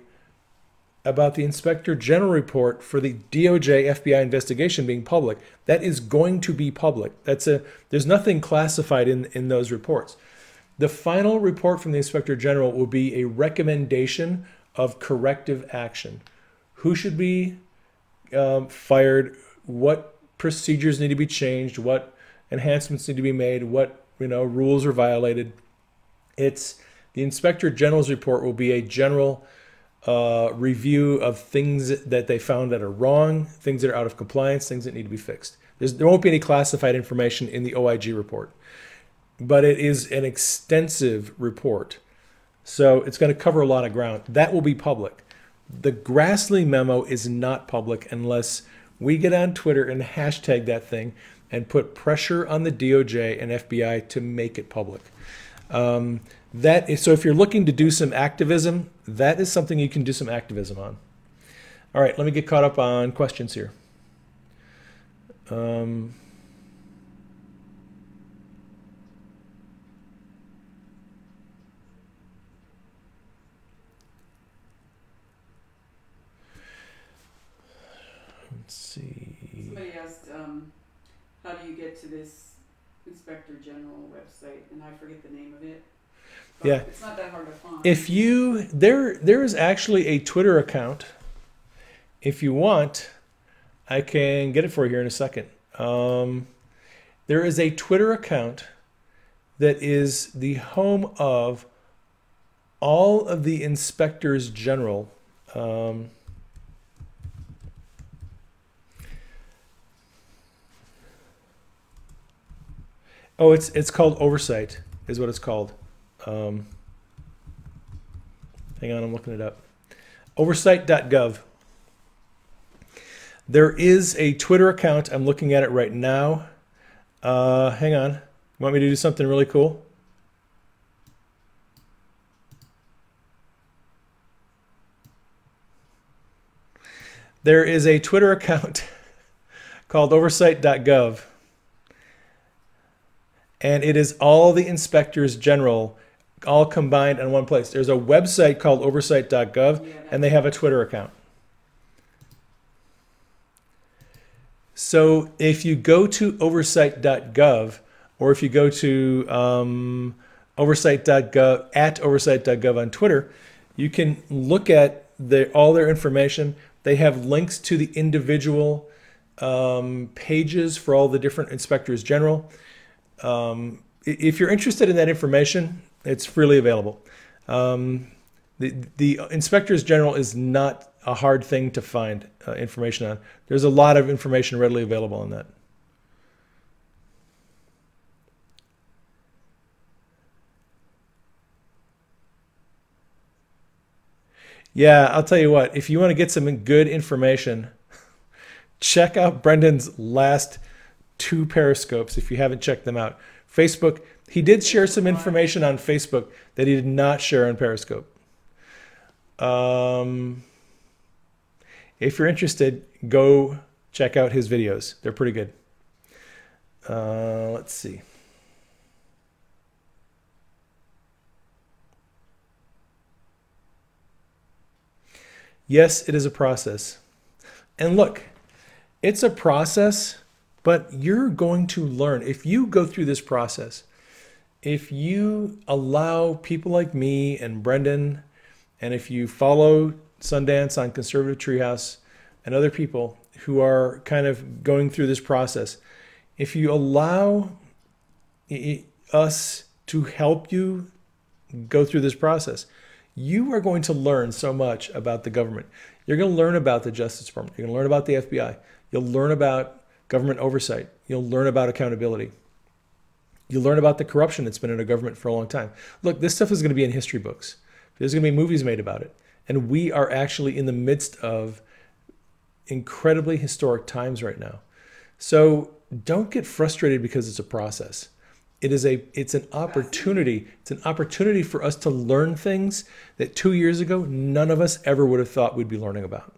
about the Inspector General report for the DOJ FBI investigation being public. That is going to be public. There's nothing classified in those reports. The final report from the Inspector General will be a recommendation of corrective action. Who should be fired? What procedures need to be changed? What enhancements need to be made? What rules are violated? The Inspector General's report will be a general review of things that they found that are wrong, things that are out of compliance, things that need to be fixed. There won't be any classified information in the OIG report, but it is an extensive report. So it's going to cover a lot of ground. That will be public. The Grassley memo is not public unless we get on Twitter and hashtag that thing and put pressure on the DOJ and FBI to make it public. So if you're looking to do some activism, that is something you can do some activism on. All right, let me get caught up on questions here. Let's see. Somebody asked, how do you get to this Inspector General website? And I forget the name of it. But yeah, it's not that hard to find. If you there is actually a Twitter account. If you want, I can get it for you here in a second. There is a Twitter account that is the home of all of the Inspectors General. Oh, it's called Oversight, is what it's called. Hang on, I'm looking it up. Oversight.gov. There is a Twitter account. I'm looking at it right now. Hang on. You want me to do something really cool? There is a Twitter account called Oversight.gov. And it is all the Inspectors General all combined in one place. There's a website called oversight.gov, and they have a Twitter account. So if you go to oversight.gov, or if you go to oversight.gov, at oversight.gov on Twitter, you can look at all their information. They have links to the individual pages for all the different Inspectors General. If you're interested in that information, it's freely available. The Inspectors General is not a hard thing to find information on. There's a lot of information readily available on that. Yeah, I'll tell you what, if you want to get some good information, check out Brendan's last 2 periscopes if you haven't checked them out. Facebook, he did share some information on Facebook that he did not share on Periscope. If you're interested, go check out his videos. They're pretty good. Let's see. Yes, it is a process. And look, it's a process, but you're going to learn. If you go through this process, if you allow people like me and Brendan, and if you follow Sundance on Conservative Treehouse and other people who are kind of going through this process, if you allow us to help you go through this process, you are going to learn so much about the government. You're going to learn about the Justice Department. You're going to learn about the FBI. You'll learn about government oversight. You'll learn about accountability. You'll learn about the corruption that's been in a government for a long time. Look, this stuff is going to be in history books. There's going to be movies made about it. And we are actually in the midst of incredibly historic times right now. So don't get frustrated because it's a process. It's an opportunity. It's an opportunity for us to learn things that 2 years ago, none of us ever would have thought we'd be learning about.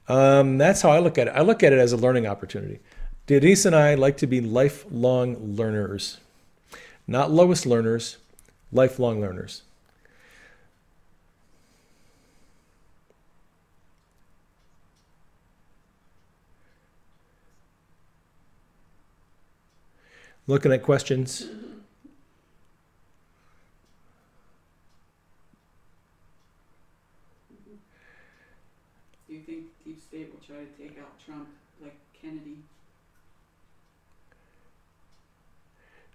That's how I look at it. I look at it as a learning opportunity. Denise and I like to be lifelong learners, not lowest learners, lifelong learners. Looking at questions. Do you think Deep State will try to take out Trump like Kennedy?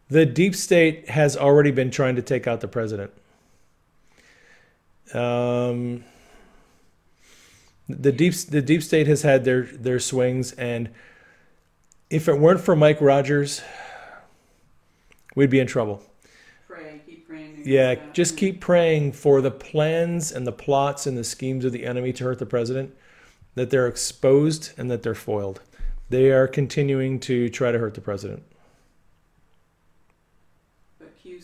The deep state has already been trying to take out the president. The deep state has had their swings, and if it weren't for Mike Rogers, we'd be in trouble. Pray, keep praying. Yeah, just keep praying for the plans and the plots and the schemes of the enemy to hurt the president, that they're exposed and that they're foiled. They are continuing to try to hurt the president. But Q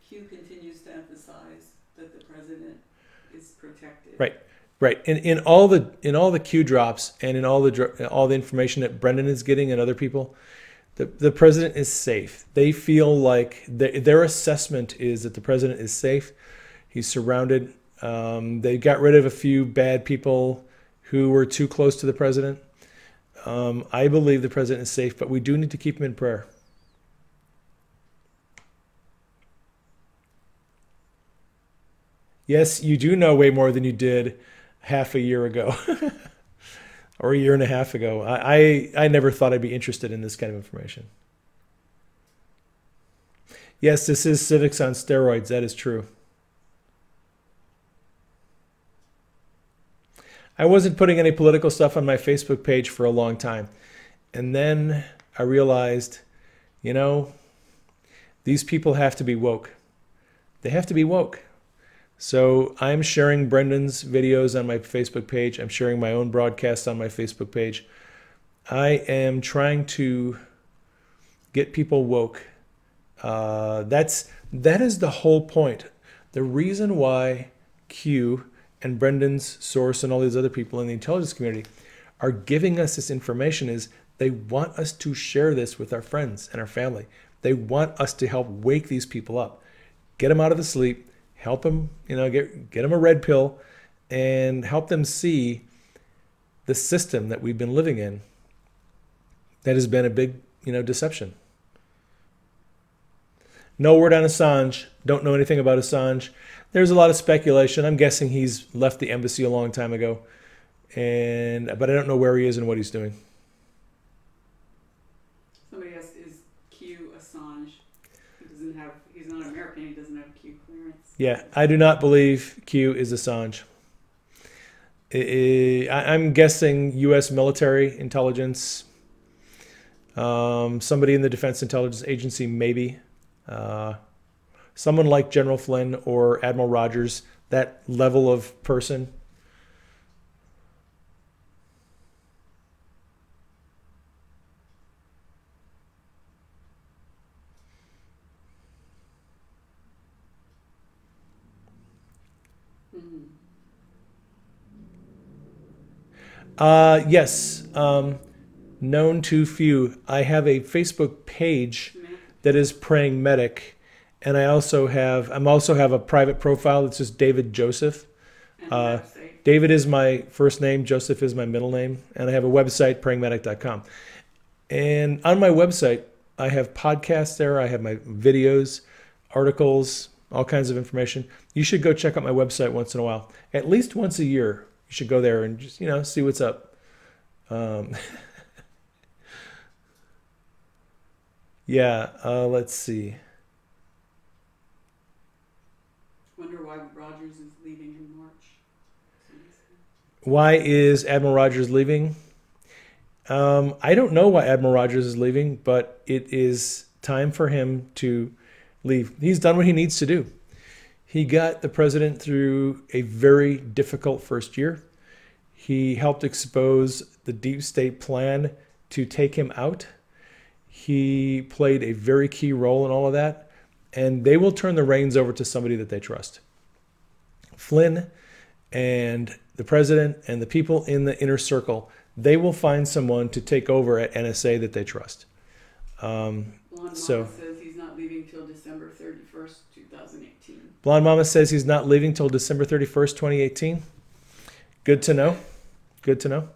continues to emphasize that the president is protected. Right. Right. In all the Q drops and in all the information that Brendan is getting and other people, the president is safe. They feel like their assessment is that the president is safe. He's surrounded. They got rid of a few bad people who were too close to the president. I believe the president is safe, but we do need to keep him in prayer. Yes, you do know way more than you did half a year ago or a year and a half ago. I never thought I'd be interested in this kind of information. Yes, this is civics on steroids. That is true. I wasn't putting any political stuff on my Facebook page for a long time. And then I realized, these people have to be woke. They have to be woke. So I'm sharing Brendan's videos on my Facebook page. I'm sharing my own broadcasts on my Facebook page. I am trying to get people woke. That is the whole point. The reason why Q and Brendan's source and all these other people in the intelligence community are giving us this information is they want us to share this with our friends and our family. They want us to help wake these people up, get them out of the sleep, help them, get them a red pill, and help them see the system that we've been living in that has been a big, deception. No word on Assange. Don't know anything about Assange. There's a lot of speculation. I'm guessing he's left the embassy a long time ago, but I don't know where he is and what he's doing. Somebody asked, is Q Assange? He's not American. He doesn't have Q clearance. Yeah, I do not believe Q is Assange. I'm guessing U.S. military intelligence, somebody in the Defense Intelligence Agency, maybe. Someone like General Flynn or Admiral Rogers, that level of person. Yes, known to few. I have a Facebook page that is Praying Medic, and I'm also have a private profile that's just David Joseph. David is my first name, Joseph is my middle name, and I have a website, prayingmedic.com. And on my website, I have podcasts there. I have my videos, articles, all kinds of information. You should go check out my website once in a while, at least once a year. You should go there and just, see what's up. Yeah, let's see. Wonder why Rogers is leaving in March. Why is Admiral Rogers leaving? I don't know why Admiral Rogers is leaving, but it is time for him to leave. He's done what he needs to do. He got the president through a very difficult first year. He helped expose the deep state plan to take him out. He played a very key role in all of that, and they will turn the reins over to somebody that they trust. Flynn and the president and the people in the inner circle, they will find someone to take over at NSA that they trust. Blonde Mama says he's not leaving till December 31st, 2018. Blonde Mama says he's not leaving till December 31st, 2018. Good to know. Good to know.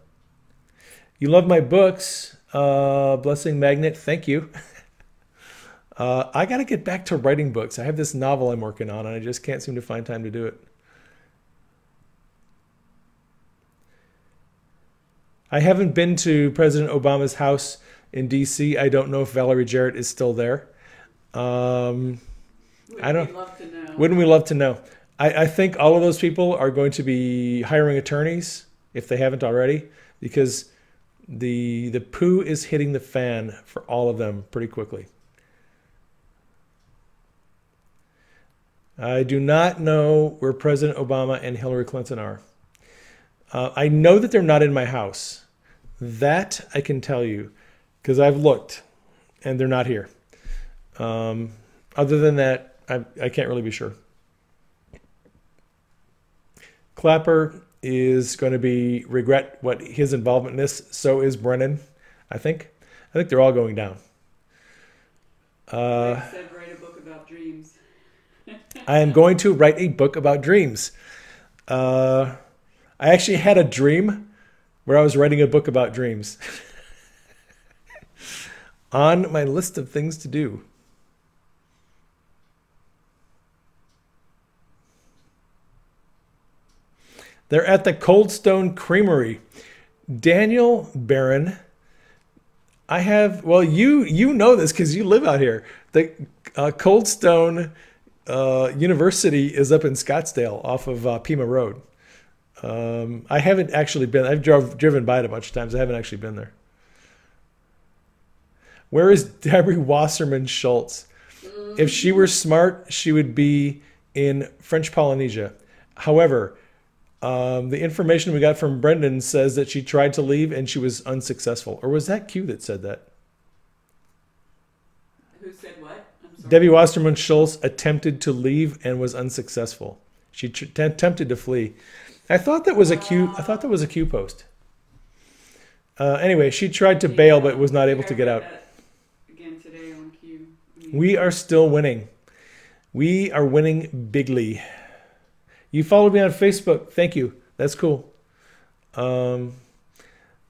You love my books. Blessing Magnet, thank you. I got to get back to writing books. I have this novel I'm working on, and I just can't seem to find time to do it. I haven't been to President Obama's house in D.C. I don't know if Valerie Jarrett is still there. Wouldn't we love to know? Wouldn't we love to know? I think all of those people are going to be hiring attorneys, if they haven't already, because the poo is hitting the fan for all of them pretty quickly. I do not know where President Obama and Hillary Clinton are. I know that they're not in my house. That I can tell you, because I've looked, and they're not here. Other than that, I can't really be sure. Clapper is going to regret what his involvement in this. So is Brennan, I think. I think they're all going down. Like said, write a book about dreams. I am going to write a book about dreams. I actually had a dream where I was writing a book about dreams. On my list of things to do. They're at the Cold Stone Creamery. Daniel Barron, I have, well, you know this because you live out here. The Cold Stone University is up in Scottsdale off of Pima Road. I haven't actually been, I've driven by it a bunch of times. I haven't actually been there. Where is Debbie Wasserman Schultz? If she were smart, she would be in French Polynesia. However, the information we got from Brendan says that she tried to leave and she was unsuccessful. Or was that Q that said that? Who said what? I'm sorry. Debbie Wasserman Schultz attempted to leave and was unsuccessful. She attempted to flee. I thought that was a Q. I thought that was a Q post. Anyway, she tried to bail but was not able to get out. Again today on Q. We are still winning. We are winning bigly. You followed me on Facebook. Thank you. That's cool. I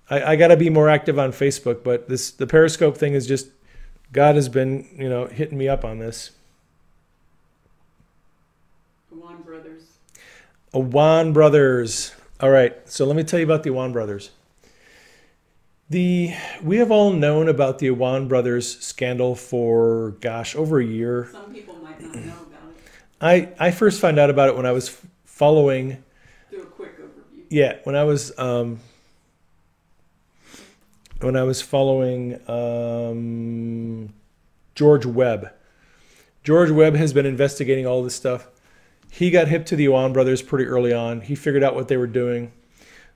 got to be more active on Facebook, but the periscope thing is just, God has been, hitting me up on this. Awan Brothers. Awan Brothers. All right. So let me tell you about the Awan Brothers. We have all known about the Awan Brothers scandal for, gosh, over a year. Some people might not know about it. I first found out about it when I was following. Do a quick overview. Yeah, when I was following George Webb. George Webb has been investigating all this stuff. He got hip to the Awan Brothers pretty early on. He figured out what they were doing.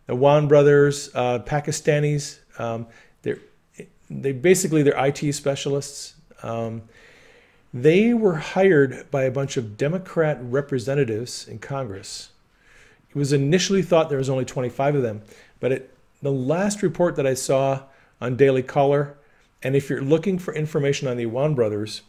The Awan Brothers, Pakistanis, they're IT specialists. They were hired by a bunch of Democrat representatives in Congress. It was initially thought there was only 25 of them, but the last report that I saw on Daily Caller, and if you're looking for information on the Awan Brothers,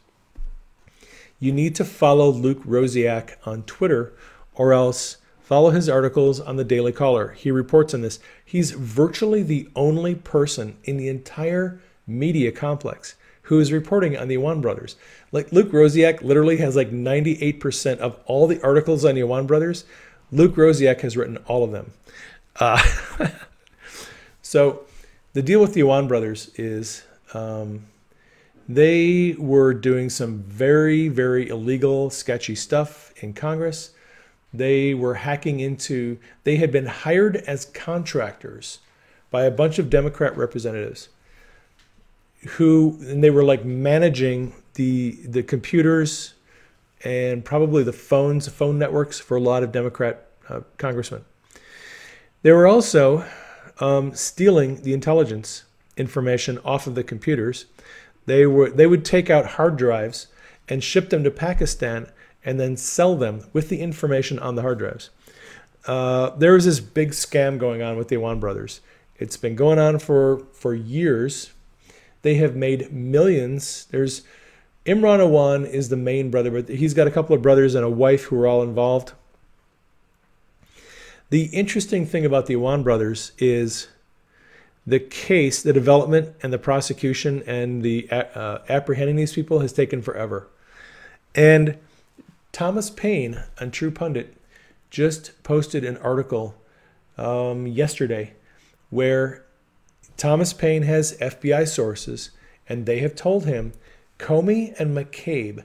you need to follow Luke Rosiak on Twitter, or else follow his articles on the Daily Caller. He reports on this. He's virtually the only person in the entire media complex who is reporting on the Awan Brothers. Like Luke Rosiak literally has like 98% of all the articles on the Awan Brothers. Luke Rosiak has written all of them. So the deal with the Awan Brothers is they were doing some very, very illegal, sketchy stuff in Congress. They were hacking into, they had been hired as contractors by a bunch of Democrat representatives and they were like managing the computers and probably the phone networks for a lot of Democrat congressmen. They were also stealing the intelligence information off of the computers. They would take out hard drives and ship them to Pakistan and then sell them with the information on the hard drives. There was this big scam going on with the Awan brothers. It's been going on for years. They have made millions. There's Imran Awan is the main brother, but he's got a couple of brothers and a wife who are all involved. The interesting thing about the Awan brothers is the case, the development and the prosecution and the apprehending these people has taken forever. And Thomas Paine on True Pundit just posted an article yesterday where Thomas Paine has FBI sources, and they have told him Comey and McCabe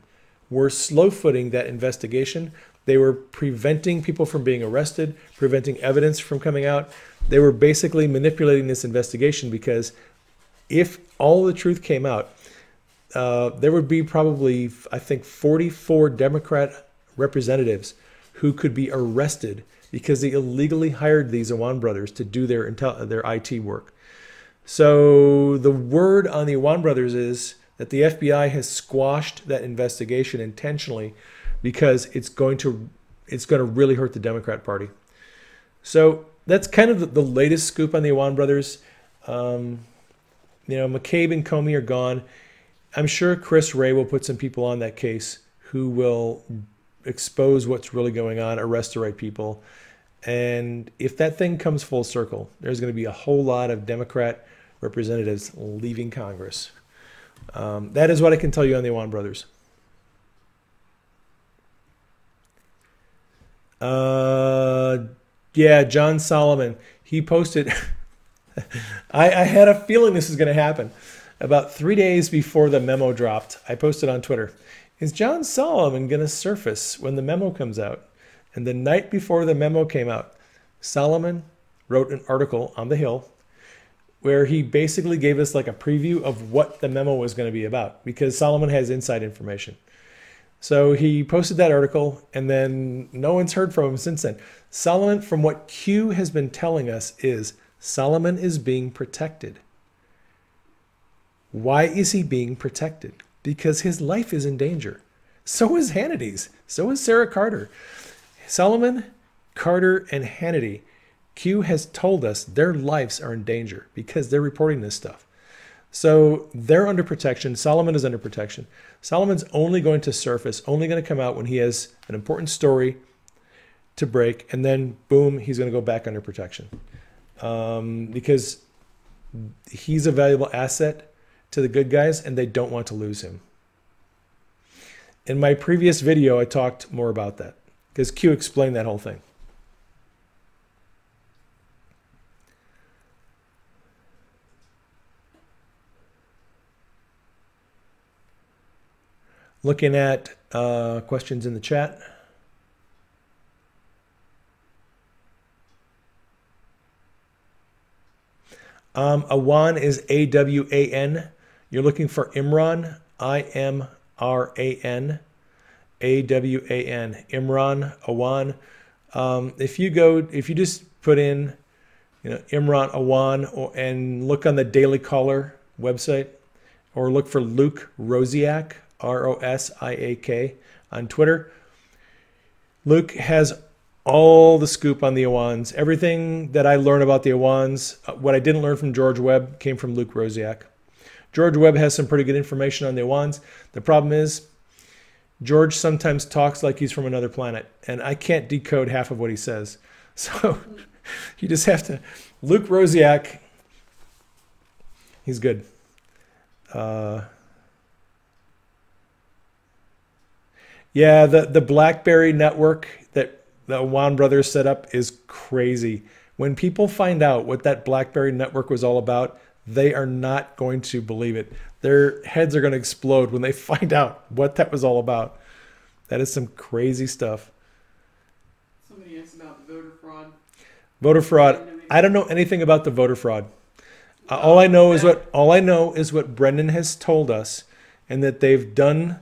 were slow-footing that investigation. They were preventing people from being arrested, preventing evidence from coming out. They were basically manipulating this investigation because if all the truth came out, there would be probably, I think, 44 Democrat representatives who could be arrested because they illegally hired these Awan brothers to do their IT work. So the word on the Awan brothers is that the FBI has squashed that investigation intentionally because it's going to really hurt the Democrat Party. So that's kind of the latest scoop on the Awan brothers. McCabe and Comey are gone. I'm sure Chris Wray will put some people on that case who will expose what's really going on, arrest the right people. And if that thing comes full circle, there's going to be a whole lot of Democrat representatives leaving Congress. That is what I can tell you on the Awan brothers. Yeah, John Solomon. He posted, I had a feeling this was going to happen. About 3 days before the memo dropped, I posted on Twitter, is John Solomon going to surface when the memo comes out? And the night before the memo came out, Solomon wrote an article on The Hill where he basically gave us like a preview of what the memo was going to be about, because Solomon has inside information. So he posted that article, and then no one's heard from him since then. Solomon, from what Q has been telling us, is Solomon is being protected. Why is he being protected? Because his life is in danger. So is Hannity's. So is Sarah Carter. Solomon, Carter, and Hannity, Q has told us their lives are in danger because they're reporting this stuff. So they're under protection. Solomon is under protection. Solomon's only going to surface, only going to come out when he has an important story to break, and then boom, he's going to go back under protection. Because he's a valuable asset to the good guys, and they don't want to lose him. In my previous video, I talked more about that because Q explained that whole thing. Looking at questions in the chat. Awan is A-W-A-N. You're looking for Imran, I-M-R-A-N, A-W-A-N, Imran, Awan. If you just put in, Imran Awan and look on the Daily Caller website, or look for Luke Rosiak, R-O-S-I-A-K, on Twitter. Luke has all the scoop on the Awans. Everything that I learn about the Awans, what I didn't learn from George Webb, came from Luke Rosiak. George Webb has some pretty good information on the Awans. The problem is, George sometimes talks like he's from another planet, and I can't decode half of what he says. So you just have to... Luke Rosiak, he's good. Yeah, the BlackBerry network that the Awan brothers set up is crazy. When people find out what that BlackBerry network was all about, they are not going to believe it. Their heads are going to explode when they find out what that was all about. That is some crazy stuff. Somebody asked about voter fraud. Voter fraud. I don't know anything about the voter fraud. All I know is what Brendan has told us, and that they've done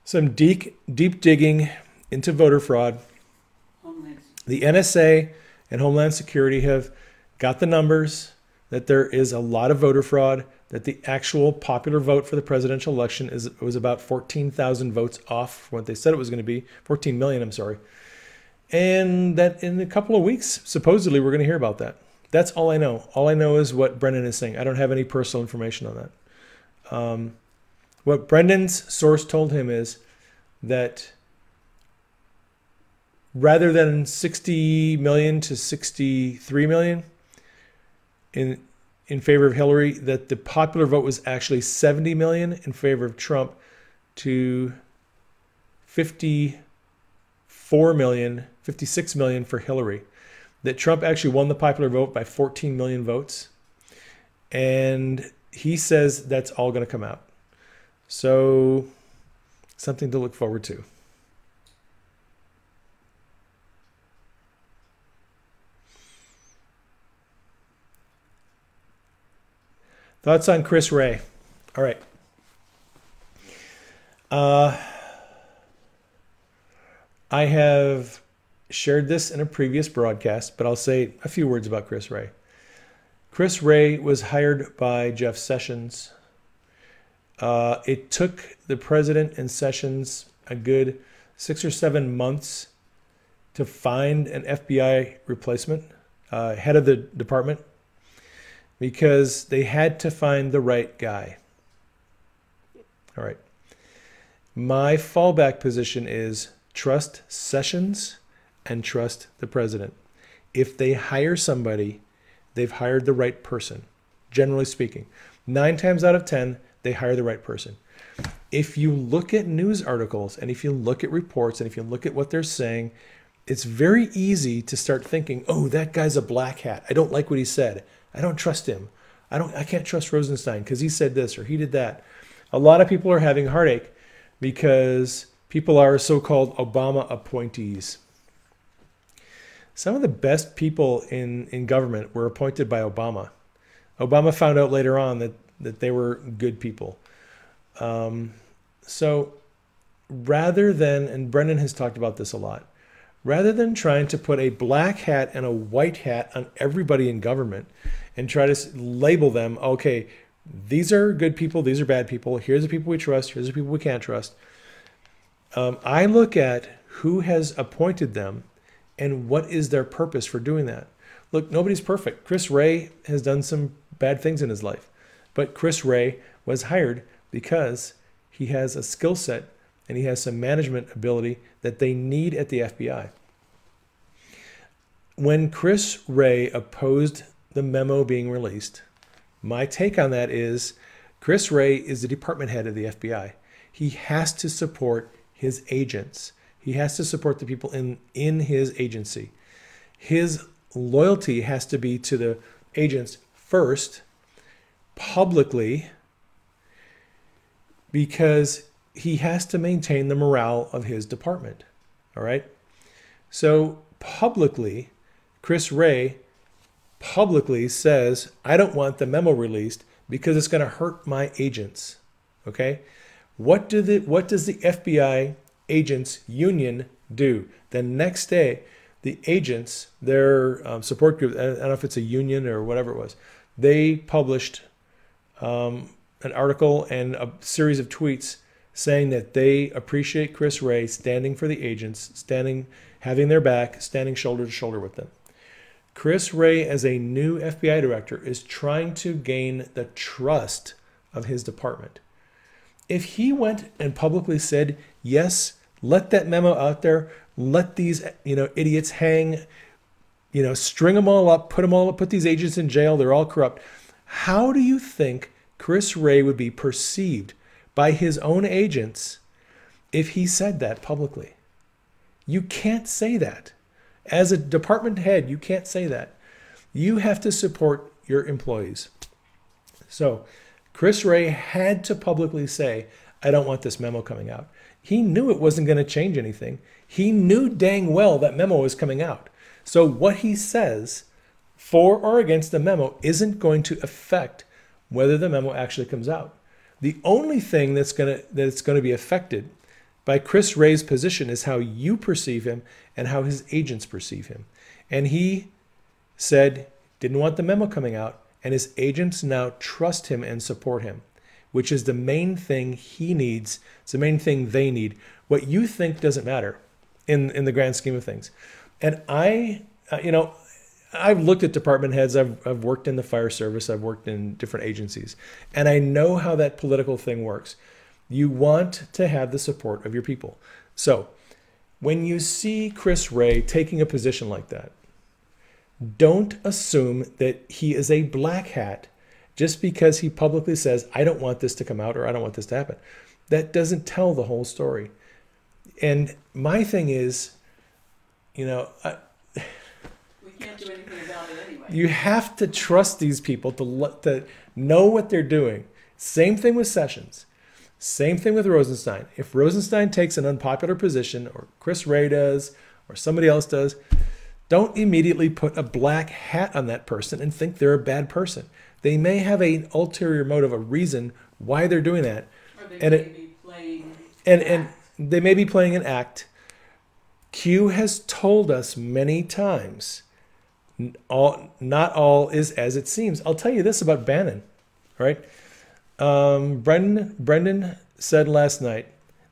some deep digging into voter fraud. The NSA and Homeland Security have got the numbers that there is a lot of voter fraud. that the actual popular vote for the presidential election was about 14,000 votes off from what they said it was going to be, 14 million, I'm sorry. And that in a couple of weeks, supposedly, we're going to hear about that. That's all I know. All I know is what Brendan is saying. I don't have any personal information on that. What Brendan's source told him is that rather than 60 million to 63 million in favor of Hillary, that the popular vote was actually 70 million in favor of Trump to 54 million, 56 million for Hillary. That Trump actually won the popular vote by 14 million votes. And he says that's all going to come out. So, something to look forward to. Thoughts on Chris Wray? All right. I have shared this in a previous broadcast, but I'll say a few words about Chris Wray. Chris Wray was hired by Jeff Sessions. It took the president and Sessions a good 6 or 7 months to find an FBI replacement, head of the department, because they had to find the right guy. All right. My fallback position is trust Sessions and trust the president. If they hire somebody, they've hired the right person, generally speaking. 9 times out of 10, they hire the right person. If you look at news articles and if you look at reports and if you look at what they're saying, it's very easy to start thinking, oh, that guy's a black hat. I don't like what he said. I don't trust him. I can't trust Rosenstein because he said this or he did that. A lot of people are having heartache because people are so-called Obama appointees. Some of the best people in government were appointed by Obama. Obama found out later on that they were good people. So rather than, and Brendan has talked about this a lot, rather than trying to put a black hat and a white hat on everybody in government and try to label them, okay, these are good people, these are bad people, here's the people we trust, here's the people we can't trust. I look at who has appointed them and what is their purpose for doing that. Look, nobody's perfect. Chris Wray has done some bad things in his life, but Chris Wray was hired because he has a skill set and he has some management ability that they need at the FBI. When Chris Wray opposed the memo being released, my take on that is Chris Wray is the department head of the FBI. He has to support his agents. He has to support the people in his agency. His loyalty has to be to the agents first, publicly, because he has to maintain the morale of his department. All right? So publicly, Chris Wray publicly says, I don't want the memo released because it's going to hurt my agents. Okay? What does the FBI agents union do? The next day, the agents, their support group, I don't know if it's a union or whatever it was, they published an article and a series of tweets saying that they appreciate Chris Wray standing for the agents, having their back, standing shoulder to shoulder with them. Chris Wray, as a new FBI director, is trying to gain the trust of his department. If he went and publicly said, yes, let that memo out there, let these idiots hang, string them all up, put these agents in jail, they're all corrupt. How do you think Chris Wray would be perceived by his own agents if he said that publicly? You can't say that. As a department head, you can't say that. You have to support your employees. So Chris Wray had to publicly say, I don't want this memo coming out. He knew it wasn't going to change anything. He knew dang well that memo was coming out. So what he says for or against the memo isn't going to affect whether the memo actually comes out. The only thing that's going to be affected by Chris Wray's position is how you perceive him and how his agents perceive him. And he said, didn't want the memo coming out, and his agents now trust him and support him, which is the main thing he needs. It's the main thing they need. What you think doesn't matter in the grand scheme of things. And I've looked at department heads. I've worked in the fire service. I've worked in different agencies. And I know how that political thing works. You want to have the support of your people. So when you see Chris Wray taking a position like that, don't assume that he is a black hat just because he publicly says, I don't want this to come out or I don't want this to happen. That doesn't tell the whole story. And my thing is, We can't do anything about it anyway. you have to trust these people to know what they're doing. Same thing with Sessions. Same thing with Rosenstein. If Rosenstein takes an unpopular position, or Chris Wray does, or somebody else does, don't immediately put a black hat on that person and think they're a bad person. They may have an ulterior motive, a reason why they're doing that. Or they And may it- be playing And they may be playing an act. Q has told us many times, not all is as it seems. I'll tell you this about Bannon, all right? Brendan said last night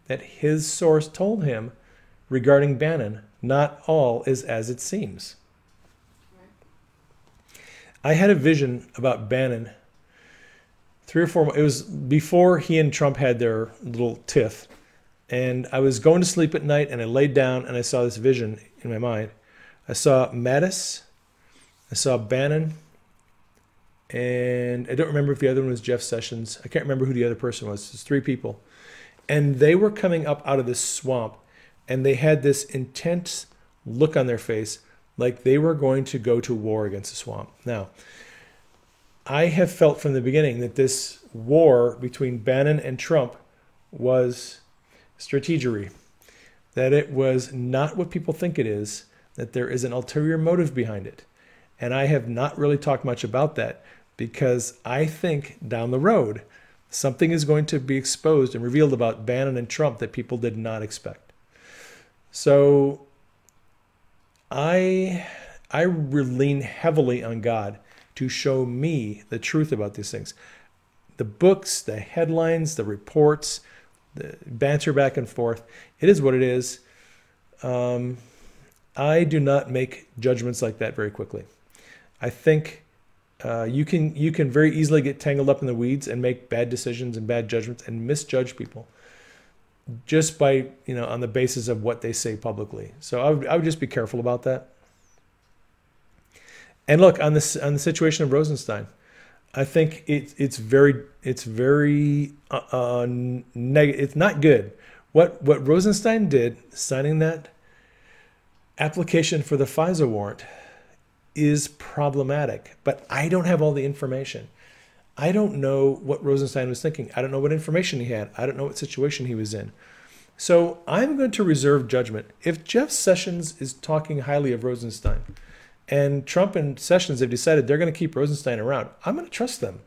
that his source told him regarding Bannon, not all is as it seems. I had a vision about Bannon 3 or 4 months. It was before he and Trump had their little tiff. And I was going to sleep at night and I laid down and I saw this vision in my mind. I saw Mattis, I saw Bannon, and I don't remember if the other one was Jeff Sessions. I can't remember who the other person was. It's 3 people. And they were coming up out of this swamp and they had this intense look on their face like they were going to go to war against the swamp. Now, I have felt from the beginning that this war between Bannon and Trump was strategery, that it was not what people think it is, that there is an ulterior motive behind it. And I have not really talked much about that because I think down the road, something is going to be exposed and revealed about Bannon and Trump that people did not expect. So I lean heavily on God to show me the truth about these things. The books, the headlines, the reports, the banter back and forth, it is what it is. I do not make judgments like that very quickly. I think you can very easily get tangled up in the weeds and make bad decisions and bad judgments and misjudge people just by, on the basis of what they say publicly. So I would just be careful about that. And look, on the situation of Rosenstein, I think it's very negative. It's not good. What Rosenstein did, signing that application for the FISA warrant, is problematic. But I don't have all the information. I don't know what Rosenstein was thinking. I don't know what information he had. I don't know what situation he was in. So I'm going to reserve judgment. If Jeff Sessions is talking highly of Rosenstein, and Trump and Sessions have decided they're going to keep Rosenstein around, I'm going to trust them.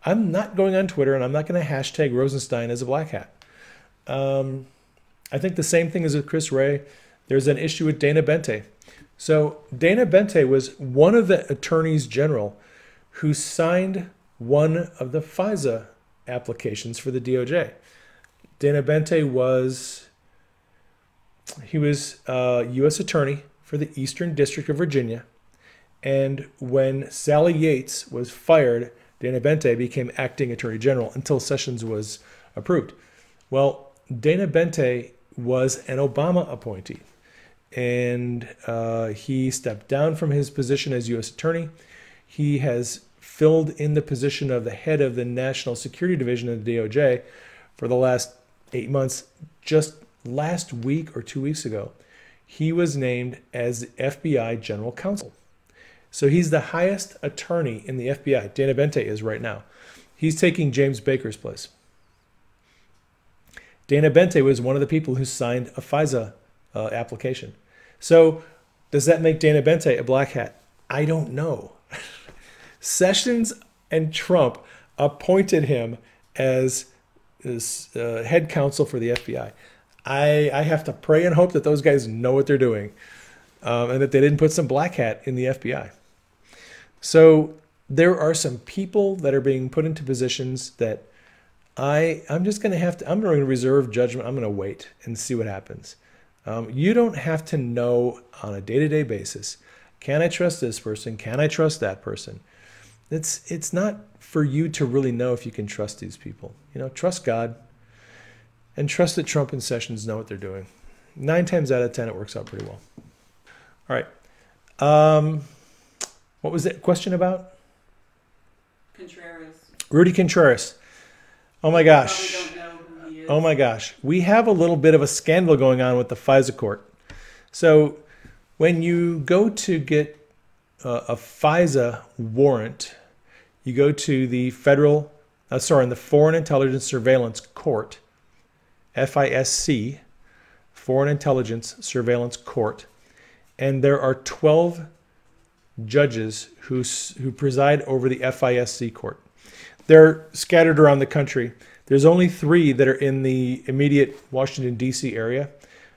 I'm not going on Twitter and I'm not going to hashtag Rosenstein as a black hat. I think the same thing is with Chris Wray. There's an issue with Dana Bente. So Dana Bente was one of the attorneys general who signed one of the FISA applications for the DOJ. Dana Bente was a U.S. attorney for the Eastern District of Virginia. And when Sally Yates was fired, Dana Bente became acting attorney general until Sessions was approved. Well, Dana Bente was an Obama appointee. And he stepped down from his position as U.S. attorney. He has filled in the position of the head of the National Security Division of the DOJ for the last 8 months. Just last week or 2 weeks ago, he was named as the FBI General Counsel. So he's the highest attorney in the FBI. Dana Bente is right now. He's taking James Baker's place. Dana Bente was one of the people who signed a FISA application. So does that make Dana Bente a black hat? I don't know. Sessions and Trump appointed him as head counsel for the FBI. I have to pray and hope that those guys know what they're doing and that they didn't put some black hat in the FBI. So there are some people that are being put into positions that I'm just going to have to, I'm going to reserve judgment. I'm going to wait and see what happens. You don't have to know on a day-to-day basis, can I trust this person? Can I trust that person? It's not for you to really know if you can trust these people. You know, trust God and trust that Trump and Sessions know what they're doing. 9 times out of 10, it works out pretty well. All right. What was that question about? Contreras. Rudy Contreras. Oh my gosh. Probably don't know who he is. Oh my gosh. We have a little bit of a scandal going on with the FISA court. So when you go to get a FISA warrant, you go to the the Foreign Intelligence Surveillance Court, FISC, Foreign Intelligence Surveillance Court, and there are 12 judges who preside over the FISC court. They're scattered around the country. There's only 3 that are in the immediate Washington, D.C. area.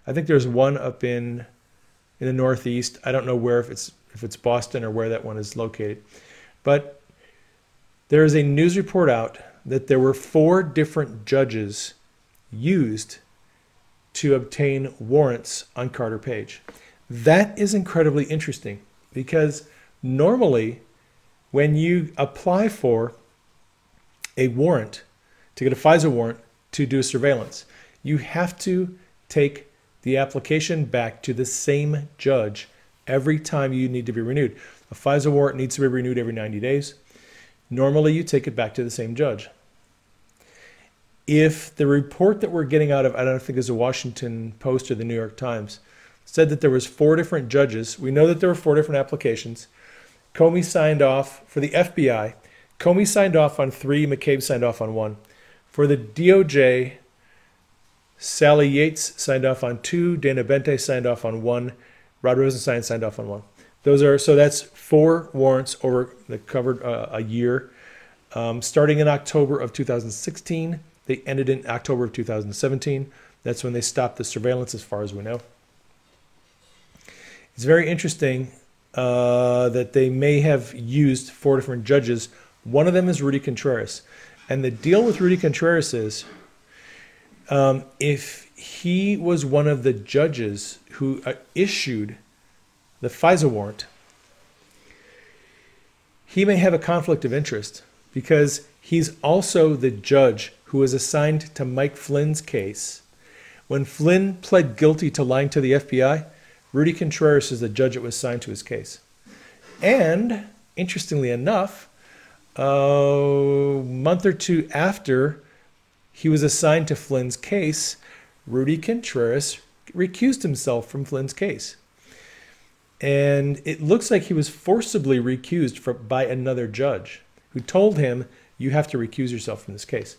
I think there's one up in the Northeast. I don't know where, if it's Boston or where that one is located. But there is a news report out that there were 4 different judges used to obtain warrants on Carter Page. That is incredibly interesting because normally when you apply for a warrant, to get a FISA warrant to do surveillance, you have to take the application back to the same judge every time you need to be renewed. A FISA warrant needs to be renewed every 90 days. Normally, you take it back to the same judge. If the report that we're getting out of, I don't think it's the Washington Post or the New York Times, said that there was 4 different judges, we know that there were 4 different applications. Comey signed off for the FBI. Comey signed off on 3, McCabe signed off on 1. For the DOJ, Sally Yates signed off on 2, Dana Bente signed off on 1, Rod Rosenstein signed off on 1. So that's 4 warrants over that covered a year, starting in October of 2016. They ended in October of 2017. That's when they stopped the surveillance, as far as we know. It's very interesting that they may have used 4 different judges. One of them is Rudy Contreras. And the deal with Rudy Contreras is if he was one of the judges who issued the FISA warrant, he may have a conflict of interest because he's also the judge who was assigned to Mike Flynn's case. When Flynn pled guilty to lying to the FBI, Rudy Contreras is the judge that was assigned to his case. And, interestingly enough, a month or 2 after he was assigned to Flynn's case, Rudy Contreras recused himself from Flynn's case. And it looks like he was forcibly recused by another judge who told him, you have to recuse yourself from this case.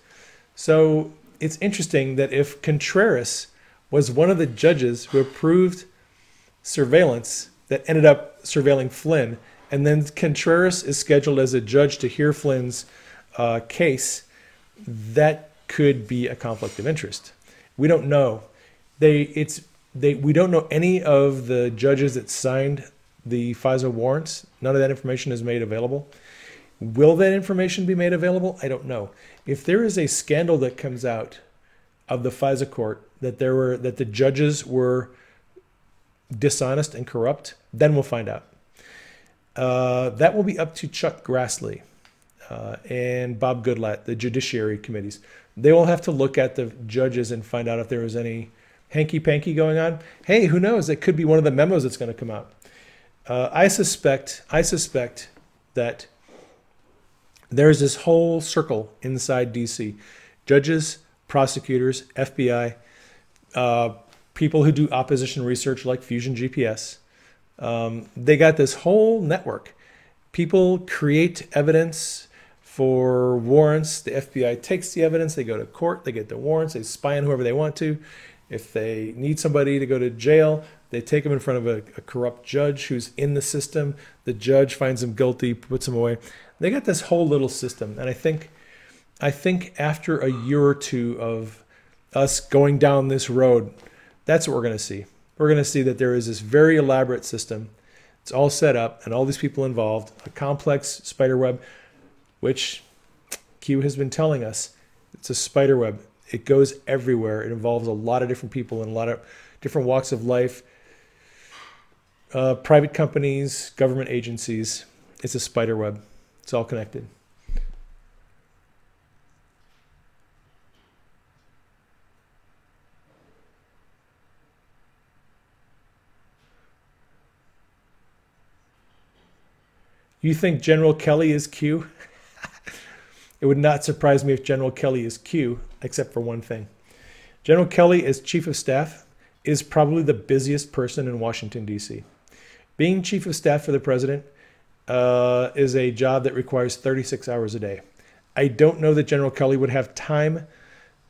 So it's interesting that if Contreras was one of the judges who approved surveillance that ended up surveilling Flynn, and then Contreras is scheduled as a judge to hear Flynn's case, that could be a conflict of interest. We don't know. We don't know any of the judges that signed the FISA warrants. None of that information is made available. Will that information be made available? I don't know. If there is a scandal that comes out of the FISA court that the judges were dishonest and corrupt, then we'll find out. That will be up to Chuck Grassley and Bob Goodlatte, the judiciary committees. They will have to look at the judges and find out if there was any hanky-panky going on. Hey, who knows? It could be one of the memos that's going to come out. I suspect that there's this whole circle inside D.C. Judges, prosecutors, FBI, people who do opposition research like Fusion GPS. They got this whole network. People create evidence for warrants. The FBI takes the evidence. They go to court. They get the warrants. They spy on whoever they want to. If they need somebody to go to jail, they take them in front of a corrupt judge who's in the system. The judge finds them guilty, puts them away. They got this whole little system. And I think after a year or 2 of us going down this road, that's what we're going to see. We're going to see that there is this very elaborate system. It's all set up and all these people involved, a complex spider web, which Q has been telling us it's a spider web. It goes everywhere. It involves a lot of different people in a lot of different walks of life, private companies, government agencies. It's a spider web. It's all connected. You think General Kelly is Q? It would not surprise me if General Kelly is Q, except for one thing. General Kelly, as Chief of Staff, is probably the busiest person in Washington, D.C. Being Chief of Staff for the President is a job that requires 36 hours a day. I don't know that General Kelly would have time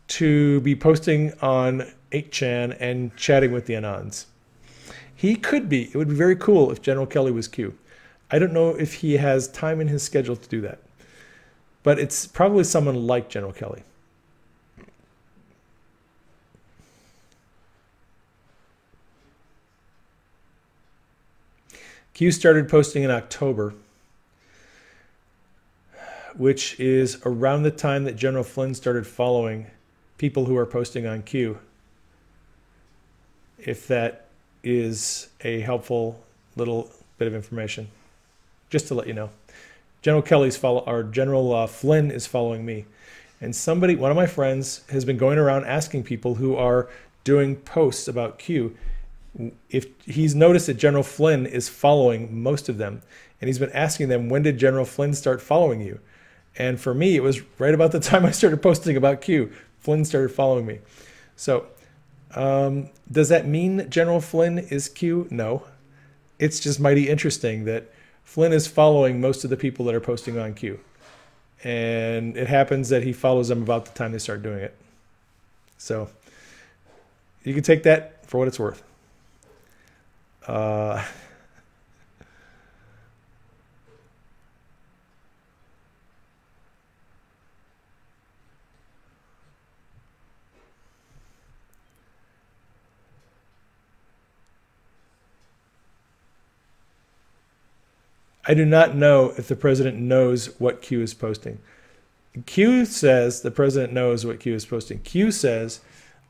to be posting on 8chan and chatting with the Anons. He could be. It would be very cool if General Kelly was Q. I don't know if he has time in his schedule to do that. But it's probably someone like General Kelly. Q started posting in October, which is around the time that General Flynn started following people who are posting on Q. If that is a helpful little bit of information, just to let you know. General Flynn is following me. And one of my friends has been going around asking people who are doing posts about Q if he's noticed that General Flynn is following most of them. And he's been asking them, when did General Flynn start following you? And for me, it was right about the time I started posting about Q. Flynn started following me. So does that mean that General Flynn is Q? No. It's just mighty interesting that Flynn is following most of the people that are posting on Q. And it happens that he follows them about the time they start doing it. So you can take that for what it's worth. I do not know if the president knows what Q is posting. Q says the president knows what Q is posting. Q says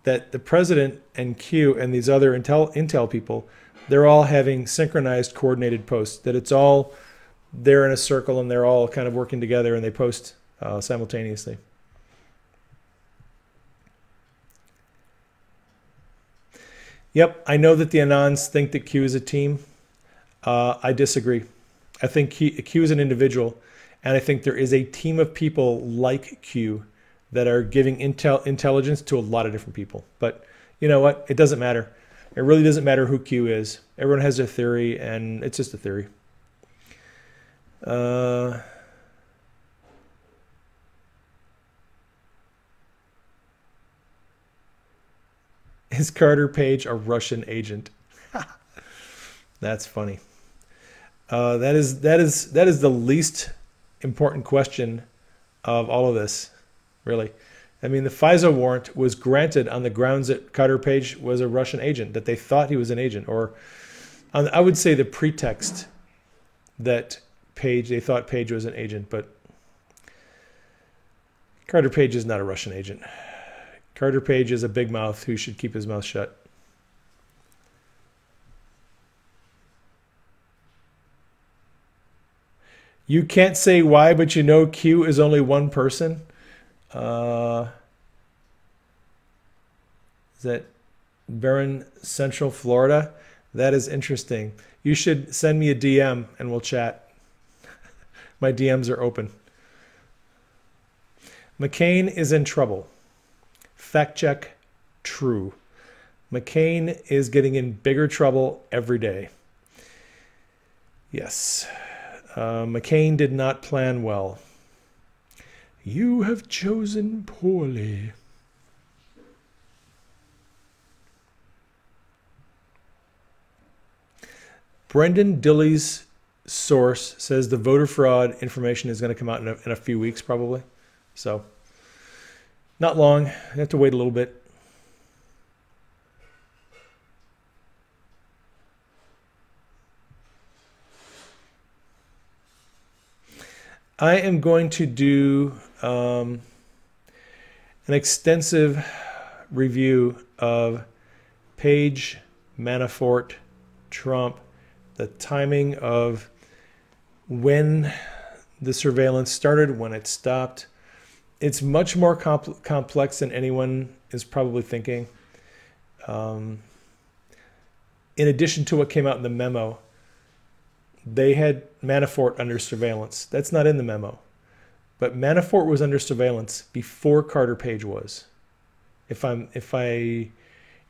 that the president and Q and these other intel people, they're all having synchronized coordinated posts, that it's all, they're in a circle and they're all kind of working together and they post simultaneously. Yep, I know that the Anons think that Q is a team. I disagree. I think Q is an individual, and I think there is a team of people like Q that are giving intelligence to a lot of different people. But you know what? It doesn't matter. It really doesn't matter who Q is. Everyone has their theory, and it's just a theory. Is Carter Page a Russian agent? That's funny. That is the least important question of all of this, really. I mean, the FISA warrant was granted on the grounds that Carter Page was a Russian agent, that they thought he was an agent, or I would say the pretext that they thought Page was an agent, but Carter Page is not a Russian agent. Carter Page is a big mouth who should keep his mouth shut. You can't say why, but you know Q is only one person. Is that Barron, Central Florida? That is interesting. You should send me a DM and we'll chat. My DMs are open. McCain is in trouble. Fact check, true. McCain is getting in bigger trouble every day. Yes. McCain did not plan well. You have chosen poorly. Brendan Dilley's source says the voter fraud information is going to come out in a few weeks, probably. So, not long. You have to wait a little bit. I am going to do an extensive review of Page, Manafort, Trump, the timing of when the surveillance started, when it stopped. It's much more complex than anyone is probably thinking. In addition to what came out in the memo, they had Manafort under surveillance. That's not in the memo. But Manafort was under surveillance before Carter Page was. If I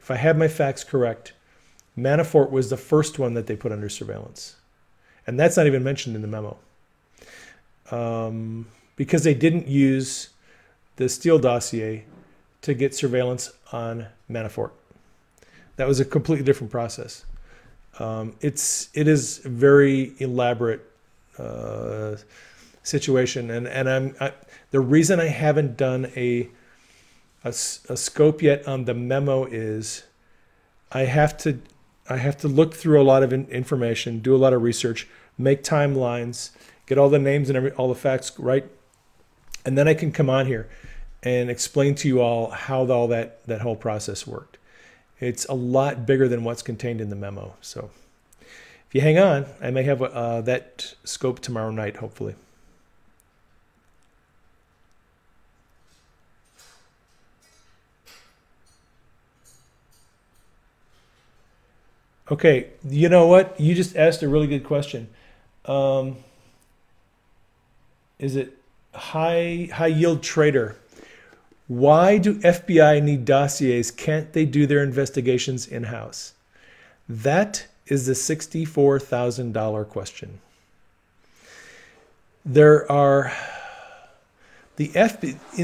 have my facts correct, Manafort was the first one that they put under surveillance. And that's not even mentioned in the memo. Because they didn't use the Steele dossier to get surveillance on Manafort. That was a completely different process. It is a very elaborate situation, and the reason I haven't done a scope yet on the memo is I have to look through a lot of information, do a lot of research, make timelines, get all the names and all the facts right, and then I can come on here and explain to you all how all that whole process worked. It's a lot bigger than what's contained in the memo. So if you hang on, I may have that scope tomorrow night, hopefully. Okay, you know what? You just asked a really good question. Is it high yield trader? Why do FBI need dossiers? Can't they do their investigations in-house? That is the $64,000 question. In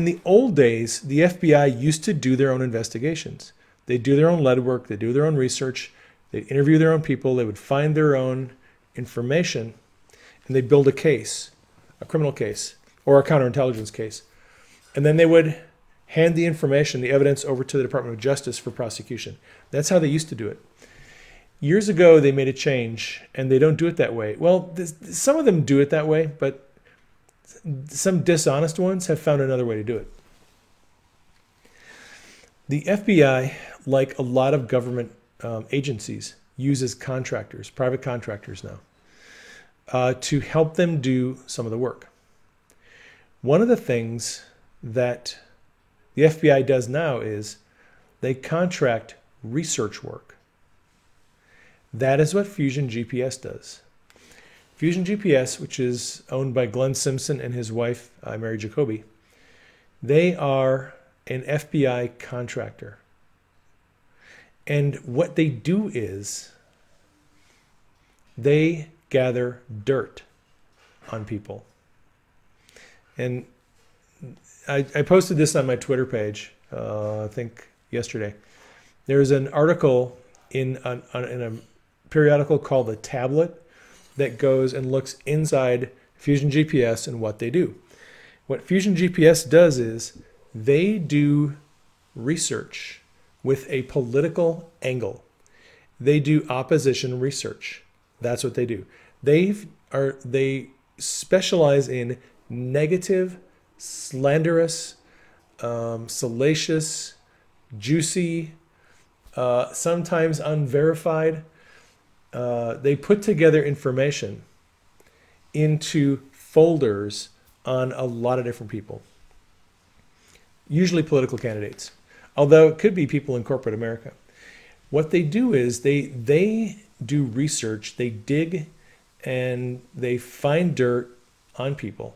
the old days, the FBI used to do their own investigations. They do their own lead work, they do their own research, they interview their own people, they would find their own information, and they'd build a case, a criminal case, or a counterintelligence case. And then they would hand the information, the evidence, over to the Department of Justice for prosecution. That's how they used to do it. Years ago, they made a change, and they don't do it that way. Well, some of them do it that way, but some dishonest ones have found another way to do it. The FBI, like a lot of government agencies, uses contractors, private contractors now, to help them do some of the work. One of the things that the FBI does now is they contract research work. That is what Fusion GPS does. Fusion GPS, which is owned by Glenn Simpson and his wife, Mary Jacoby, they are an FBI contractor. And what they do is they gather dirt on people. And I posted this on my Twitter page, I think yesterday. There's an article in a periodical called The Tablet that goes and looks inside Fusion GPS and what they do. What Fusion GPS does is they do research with a political angle. They do opposition research. That's what they do. They specialize in negative, slanderous, salacious, juicy, sometimes unverified. They put together information into folders on a lot of different people, usually political candidates, although it could be people in corporate America. What they do is they do research, they dig and they find dirt on people.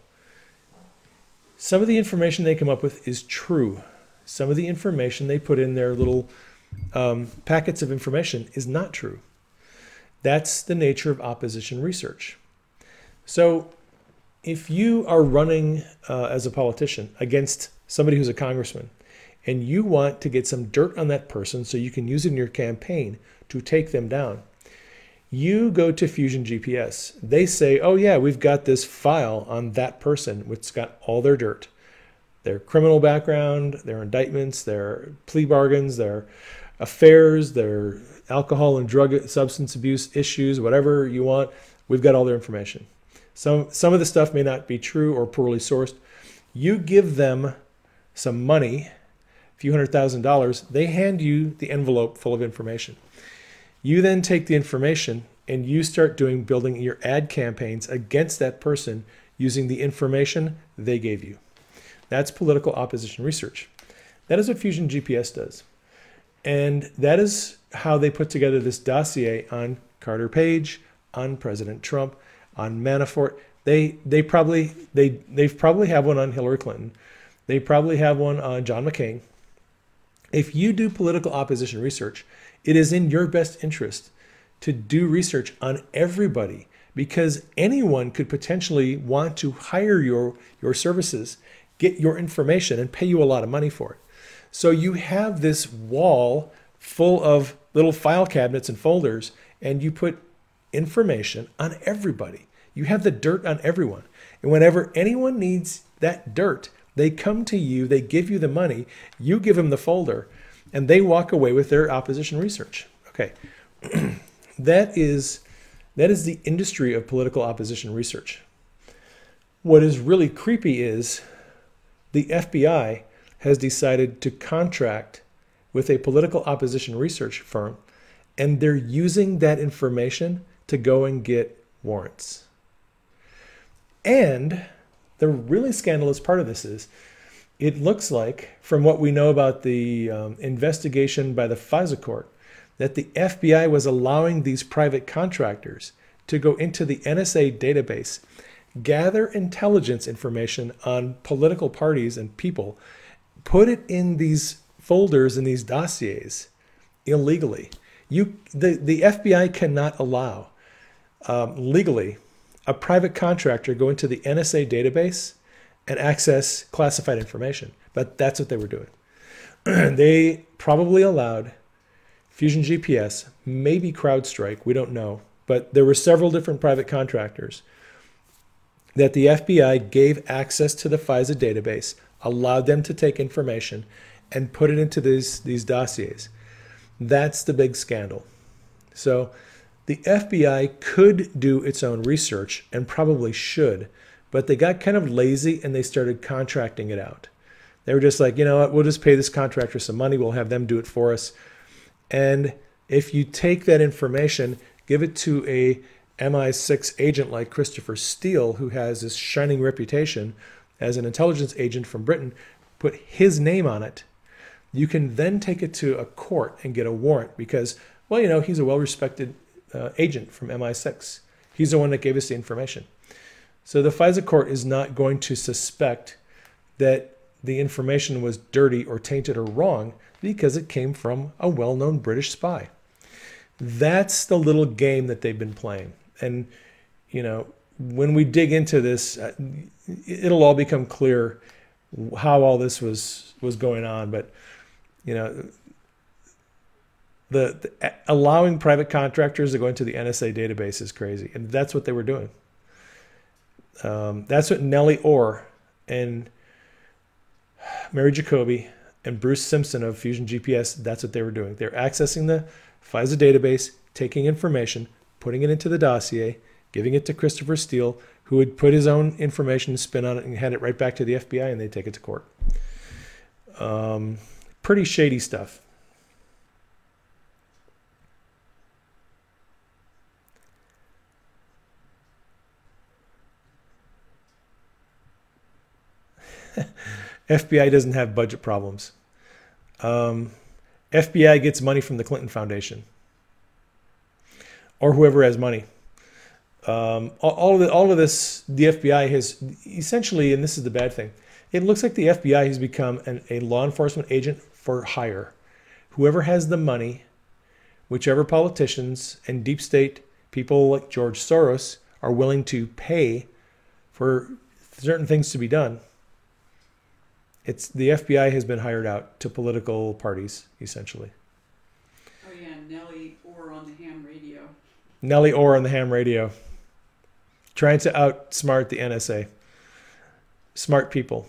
Some of the information they come up with is true. Some of the information they put in their little packets of information is not true. That's the nature of opposition research. So if you are running as a politician against somebody who's a congressman and you want to get some dirt on that person so you can use it in your campaign to take them down, you go to Fusion GPS. They say, oh yeah, we've got this file on that person which has got all their dirt. Their criminal background, their indictments, their plea bargains, their affairs, their alcohol and drug substance abuse issues, whatever you want, we've got all their information. Some of the stuff may not be true or poorly sourced. You give them some money, a few $100,000, they hand you the envelope full of information. You then take the information and you start building your ad campaigns against that person using the information they gave you. That's political opposition research. That is what Fusion GPS does. And that is how they put together this dossier on Carter Page, on President Trump, on Manafort. They probably have one on Hillary Clinton. They probably have one on John McCain. If you do political opposition research, it is in your best interest to do research on everybody, because anyone could potentially want to hire your services, get your information, and pay you a lot of money for it. So you have this wall full of little file cabinets and folders, and you put information on everybody. You have the dirt on everyone. And whenever anyone needs that dirt, they come to you, they give you the money, you give them the folder, and they walk away with their opposition research. Okay. That is the industry of political opposition research. What is really creepy is the FBI has decided to contract with a political opposition research firm, and they're using that information to go and get warrants. And the really scandalous part of this is, it looks like, from what we know about the investigation by the FISA court, that the FBI was allowing these private contractors to go into the NSA database, gather intelligence information on political parties and people, put it in these folders and these dossiers illegally. The FBI cannot allow legally a private contractor go into the NSA database and access classified information. But that's what they were doing. They probably allowed Fusion GPS, maybe CrowdStrike, we don't know. But there were several different private contractors that the FBI gave access to the FISA database, allowed them to take information and put it into these dossiers. That's the big scandal. So the FBI could do its own research, and probably should, but they got kind of lazy and they started contracting it out. They were just like, you know what, we'll just pay this contractor some money, we'll have them do it for us. And if you take that information, give it to a MI6 agent like Christopher Steele, who has this shining reputation as an intelligence agent from Britain, put his name on it, you can then take it to a court and get a warrant because, well, you know, he's a well-respected agent from MI6. He's the one that gave us the information. So the FISA court is not going to suspect that the information was dirty or tainted or wrong because it came from a well-known British spy. That's the little game that they've been playing. And, you know, when we dig into this, it'll all become clear how all this was going on. But, you know, the allowing private contractors to go into the NSA database is crazy. And that's what they were doing. That's what Nellie Orr and Mary Jacoby and Bruce Simpson of Fusion GPS, that's what they were doing. They're accessing the FISA database, taking information, putting it into the dossier, giving it to Christopher Steele, who would put his own information, spin on it, and hand it right back to the FBI, and they take it to court. Pretty shady stuff. FBI doesn't have budget problems. FBI gets money from the Clinton Foundation or whoever has money. All of this, the FBI has essentially, and this is the bad thing, it looks like the FBI has become a law enforcement agent for hire. Whoever has the money, whichever politicians and deep state people like George Soros are willing to pay for certain things to be done, the FBI has been hired out to political parties, essentially. Oh yeah, Nellie Orr on the ham radio. Nellie Orr on the ham radio. Trying to outsmart the NSA. Smart people.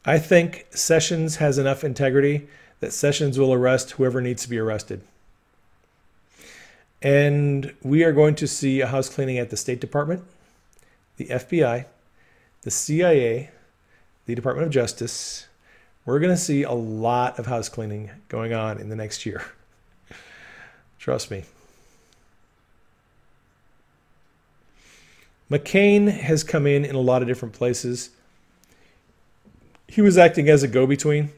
I think Sessions has enough integrity that Sessions will arrest whoever needs to be arrested. And we are going to see a house cleaning at the State Department, the FBI, the CIA, the Department of Justice. We're going to see a lot of house cleaning going on in the next year. Trust me. McCain has come in a lot of different places. He was acting as a go-between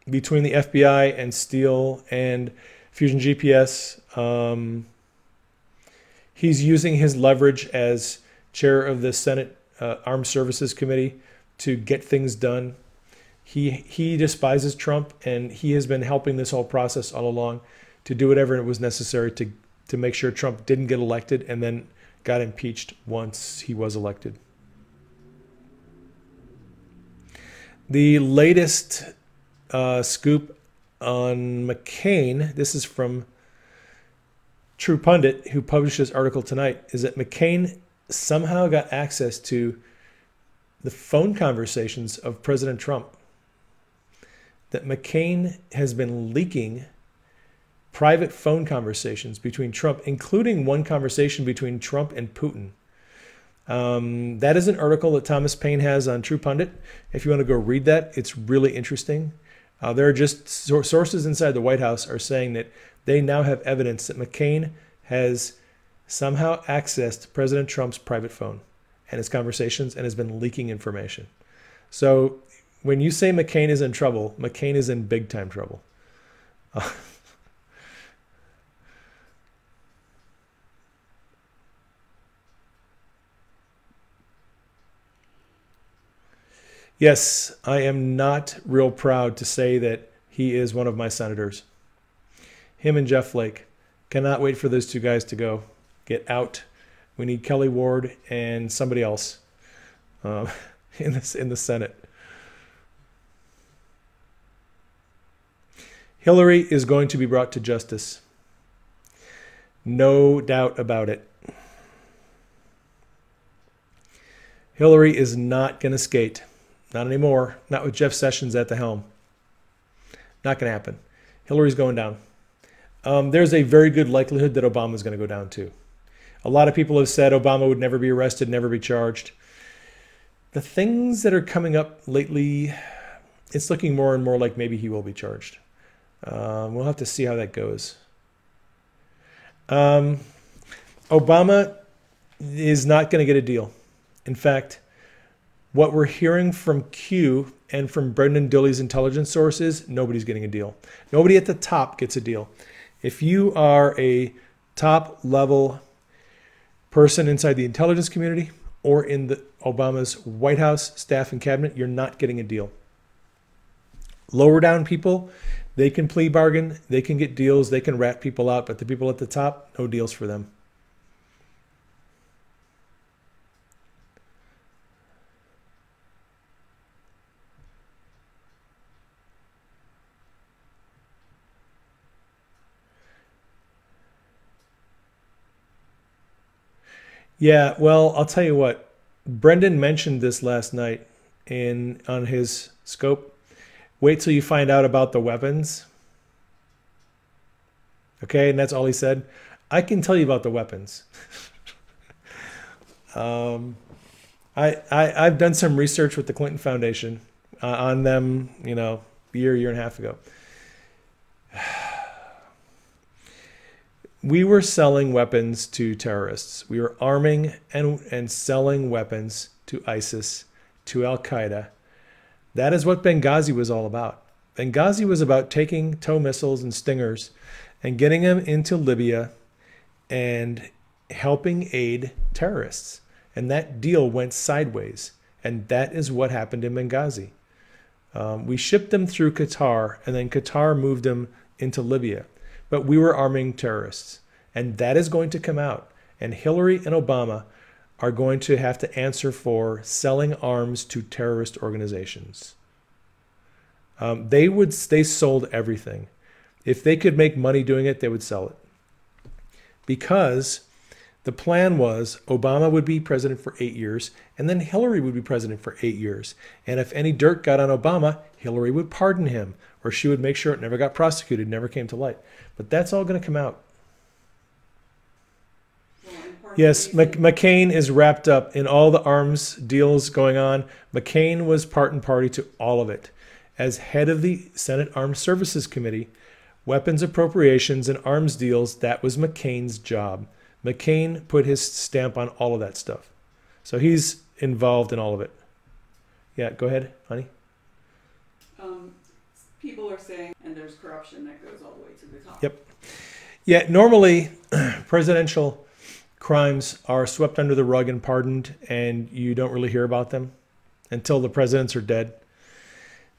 between the FBI and Steele and Fusion GPS. He's using his leverage as chair of the Senate Armed Services Committee to get things done. He despises Trump, and he has been helping this whole process all along to do whatever it was necessary to make sure Trump didn't get elected and then got impeached once he was elected. The latest scoop on McCain, this is from True Pundit, who published this article tonight, is that McCain somehow got access to the phone conversations of President Trump. That McCain has been leaking private phone conversations between Trump, including one conversation between Trump and Putin. That is an article that Thomas Paine has on True Pundit. If you want to go read that, it's really interesting. There are just sources inside the White House are saying that they now have evidence that McCain has somehow accessed President Trump's private phone and his conversations and has been leaking information. So when you say McCain is in trouble, McCain is in big time trouble. Yes, I am not real proud to say that he is one of my senators. Him and Jeff Flake. Cannot wait for those two guys to go. Get out. We need Kelly Ward and somebody else in the Senate. Hillary is going to be brought to justice. No doubt about it. Hillary is not going to skate. Not anymore. Not with Jeff Sessions at the helm. Not going to happen. Hillary's going down. There's a very good likelihood that Obama's going to go down too. A lot of people have said Obama would never be arrested, never be charged. The things that are coming up lately, it's looking more and more like maybe he will be charged. We'll have to see how that goes. Obama is not going to get a deal. In fact, what we're hearing from Q and from Brendan Dilley's intelligence sources, nobody's getting a deal. Nobody at the top gets a deal. If you are a top level person inside the intelligence community or in the Obama's White House staff and cabinet, you're not getting a deal. Lower down people, they can plea bargain, they can get deals, they can rat people out, but the people at the top, no deals for them. Yeah, well, I'll tell you what. Brendan mentioned this last night on his scope. Wait till you find out about the weapons. Okay, and that's all he said. I can tell you about the weapons. I've done some research with the Clinton Foundation on them, a year and a half ago. We were selling weapons to terrorists. We were arming and selling weapons to ISIS, to Al-Qaeda. That is what Benghazi was all about. Benghazi was about taking tow missiles and stingers and getting them into Libya and helping aid terrorists. And that deal went sideways. And that is what happened in Benghazi. We shipped them through Qatar, and then Qatar moved them into Libya. But we were arming terrorists. And that is going to come out. And Hillary and Obama are going to have to answer for selling arms to terrorist organizations. They sold everything. If they could make money doing it, they would sell it. Because The plan was Obama would be president for 8 years, and then Hillary would be president for 8 years. And if any dirt got on Obama, Hillary would pardon him, or she would make sure it never got prosecuted, never came to light. But that's all going to come out. Yes, McCain is wrapped up in all the arms deals going on. McCain was part and party to all of it. As head of the Senate Armed Services Committee, weapons appropriations and arms deals, that was McCain's job. McCain put his stamp on all of that stuff. So he's involved in all of it. Yeah, go ahead, honey. People are saying, and there's corruption that goes all the way to the top. Yep. Yeah, normally presidential crimes are swept under the rug and pardoned, and you don't really hear about them until the presidents are dead.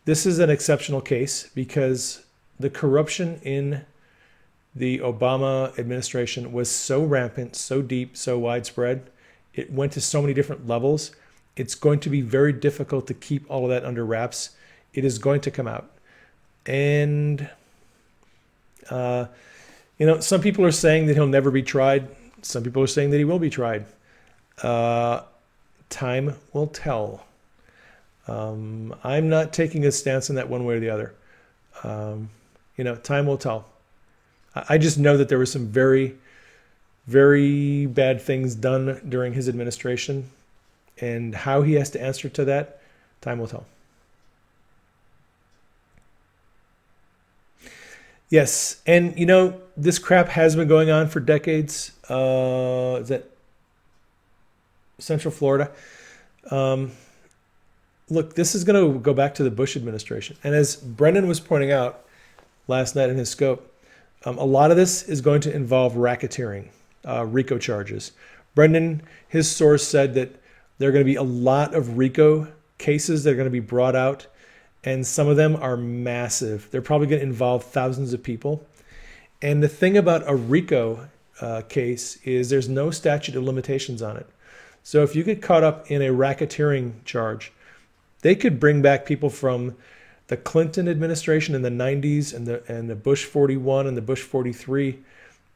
This is an exceptional case because the corruption in the Obama administration was so rampant, so deep, so widespread. It went to so many different levels. It's going to be very difficult to keep all of that under wraps. It is going to come out. And, some people are saying that he'll never be tried. Some people are saying that he will be tried. Time will tell. I'm not taking a stance on that one way or the other. Time will tell. I just know that there were some very, very bad things done during his administration, and how he has to answer to that, time will tell. Yes, and this crap has been going on for decades. Is that Central Florida? Look, this is going to go back to the Bush administration. And as Brendan was pointing out last night in his scope, a lot of this is going to involve racketeering, RICO charges. Brendan, his source said that there are going to be a lot of RICO cases that are going to be brought out, and some of them are massive. They're probably going to involve thousands of people. And the thing about a RICO case is there's no statute of limitations on it. So if you get caught up in a racketeering charge, they could bring back people from the Clinton administration in the 90s and the Bush 41 and the Bush 43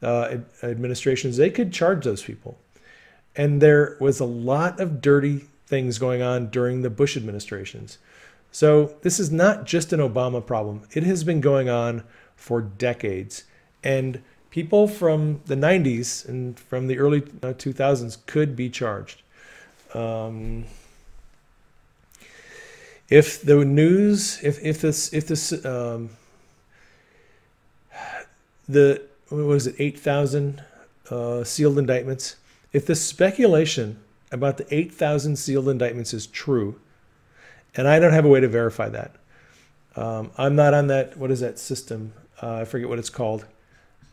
administrations. They could charge those people. And there was a lot of dirty things going on during the Bush administrations. So this is not just an Obama problem. It has been going on for decades. And people from the 90s and from the early 2000s could be charged. If the news, what is it, 8,000 sealed indictments, if the speculation about the 8,000 sealed indictments is true, and I don't have a way to verify that. I'm not on that, what is that system? I forget what it's called.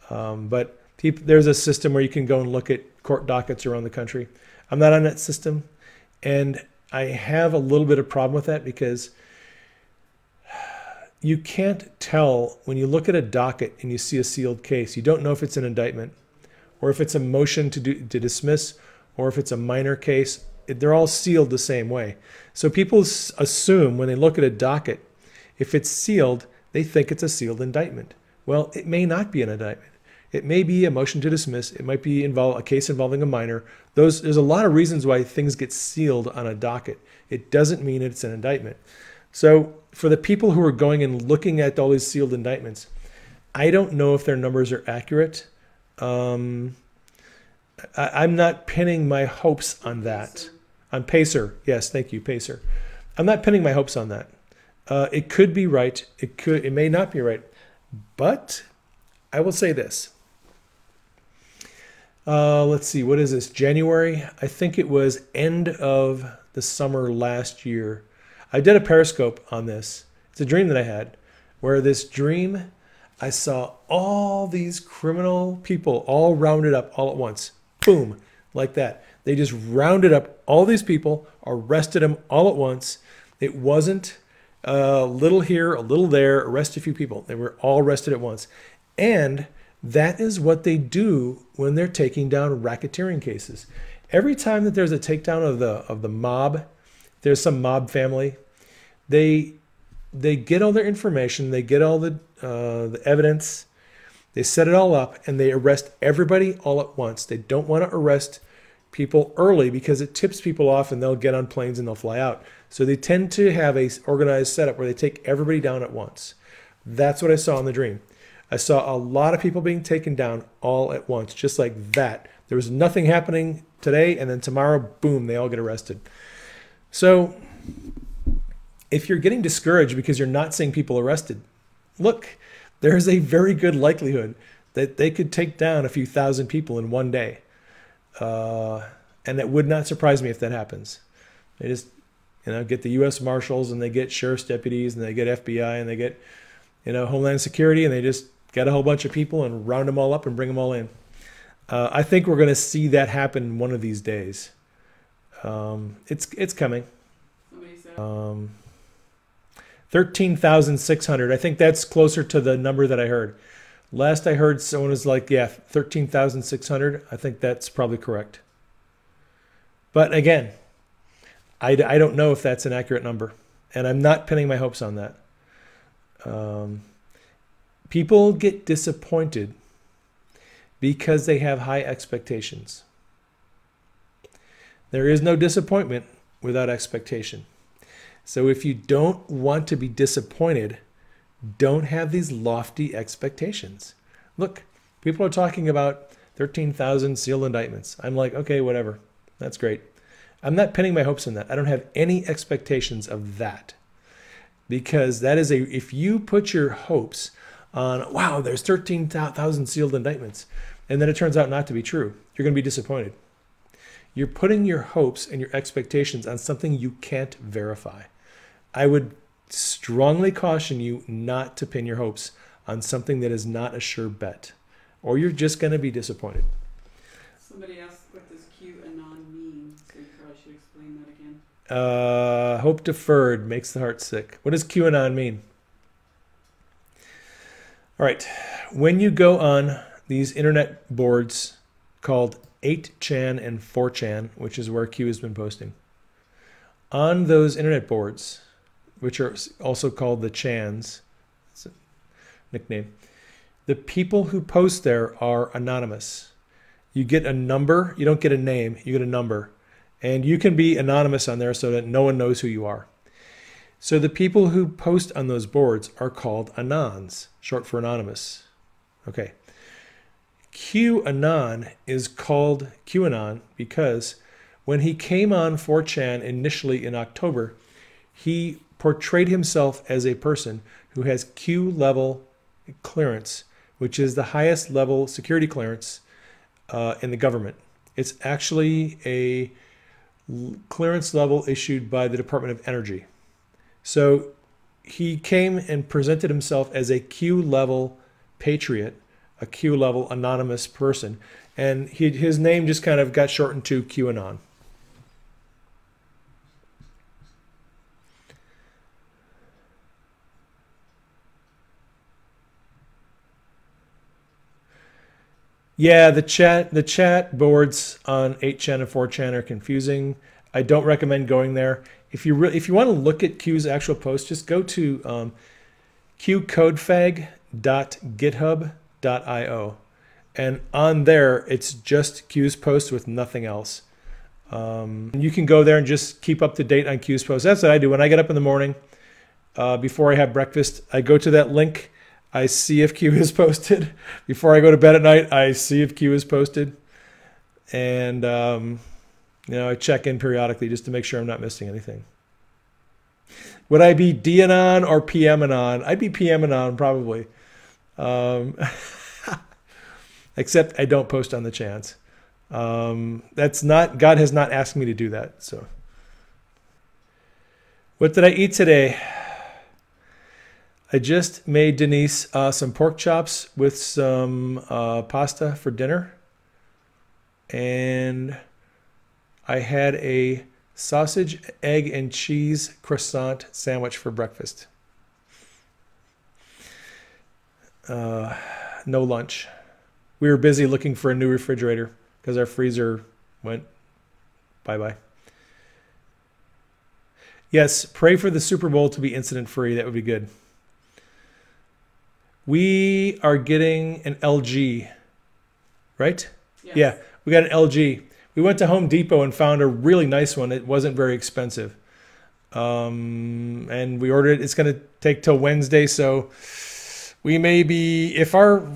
But there's a system where you can go and look at court dockets around the country. I'm not on that system. And I have a little bit of problem with that because you can't tell when you look at a docket and you see a sealed case. You don't know if it's an indictment or if it's a motion to dismiss or if it's a minor case. They're all sealed the same way. So people assume when they look at a docket, if it's sealed, they think it's a sealed indictment. Well, it may not be an indictment. It may be a motion to dismiss. It might be a case involving a minor. There's a lot of reasons why things get sealed on a docket. It doesn't mean it's an indictment. So for the people who are going and looking at all these sealed indictments, I don't know if their numbers are accurate. I'm not pinning my hopes on that. On Pacer. Yes, thank you, Pacer. I'm not pinning my hopes on that. It could be right. It may not be right. But I will say this. Let's see, what is this? January? I think it was end of the summer last year. I did a periscope on this. It's a dream that I had, where this dream, I saw all these criminal people all rounded up all at once. Boom, like that. They just rounded up all these people, arrested them all at once. It wasn't a little here, a little there, arrest a few people. They were all arrested at once. And that is what they do when they're taking down racketeering cases. Every time that there's a takedown of the mob, there's some mob family, they get all their information, they get all the evidence, They set it all up and they arrest everybody all at once. They don't want to arrest people early because it tips people off and they'll get on planes and they'll fly out. So they tend to have a organized setup where they take everybody down at once. That's what I saw in the dream. I saw a lot of people being taken down all at once, just like that. There was nothing happening today, and then tomorrow, boom, they all get arrested. So if you're getting discouraged because you're not seeing people arrested, look, there's a very good likelihood that they could take down a few thousand people in one day. And it would not surprise me if that happens. They just, get the U.S. Marshals and they get sheriff's deputies and they get FBI and they get, Homeland Security, and they just get a whole bunch of people and round them all up and bring them all in. I think we're going to see that happen one of these days. It's coming. 13,600. I think that's closer to the number that I heard. Last I heard, someone was like, 13,600. I think that's probably correct. But again, I don't know if that's an accurate number, and I'm not pinning my hopes on that. People get disappointed because they have high expectations. There is no disappointment without expectation. So if you don't want to be disappointed, don't have these lofty expectations. Look, people are talking about 13,000 sealed indictments. I'm like, okay, whatever. That's great. I'm not pinning my hopes on that. I don't have any expectations of that. Because that is if you put your hopes on, wow, there's 13,000 sealed indictments, and then it turns out not to be true, you're going to be disappointed. You're putting your hopes and your expectations on something you can't verify. I would strongly caution you not to pin your hopes on something that is not a sure bet, or you're just going to be disappointed. Somebody asked, what does QAnon mean? So you probably should explain that again. Hope deferred makes the heart sick. What does QAnon mean? All right. When you go on these internet boards called 8chan and 4chan, which is where Q has been posting, on those internet boards, which are also called the Chans, it's a nickname, the people who post there are anonymous. You get a number, you don't get a name, you get a number. And you can be anonymous on there so that no one knows who you are. So the people who post on those boards are called Anons, short for anonymous. Okay. QAnon is called QAnon because when he came on 4chan initially in October, he portrayed himself as a person who has Q level clearance, which is the highest level security clearance in the government. It's actually a clearance level issued by the Department of Energy. So he came and presented himself as a Q level patriot, a Q level anonymous person, and his name just kind of got shortened to QAnon. Yeah, the chat boards on 8chan and 4chan are confusing. I don't recommend going there. If you want to look at Q's actual post, just go to qcodefag.github.io, and on there it's just Q's post with nothing else. You can go there and just keep up to date on Q's post. That's what I do when I get up in the morning. Before I have breakfast, I go to that link. I see if Q is posted. Before I go to bed at night, I see if Q is posted. And, I check in periodically just to make sure I'm not missing anything. Would I be DAnon or PManon? I'd be PManon probably. Except I don't post on the chance. That's not, God has not asked me to do that. So, what did I eat today? I just made Denise some pork chops with some pasta for dinner. And I had a sausage, egg, and cheese croissant sandwich for breakfast. No lunch. We were busy looking for a new refrigerator because our freezer went bye-bye. Yes, pray for the Super Bowl to be incident-free. That would be good. We are getting an LG, right? Yes. Yeah, we got an LG. We went to Home Depot and found a really nice one. It wasn't very expensive. And we ordered it. It's going to take till Wednesday, so we may be, if our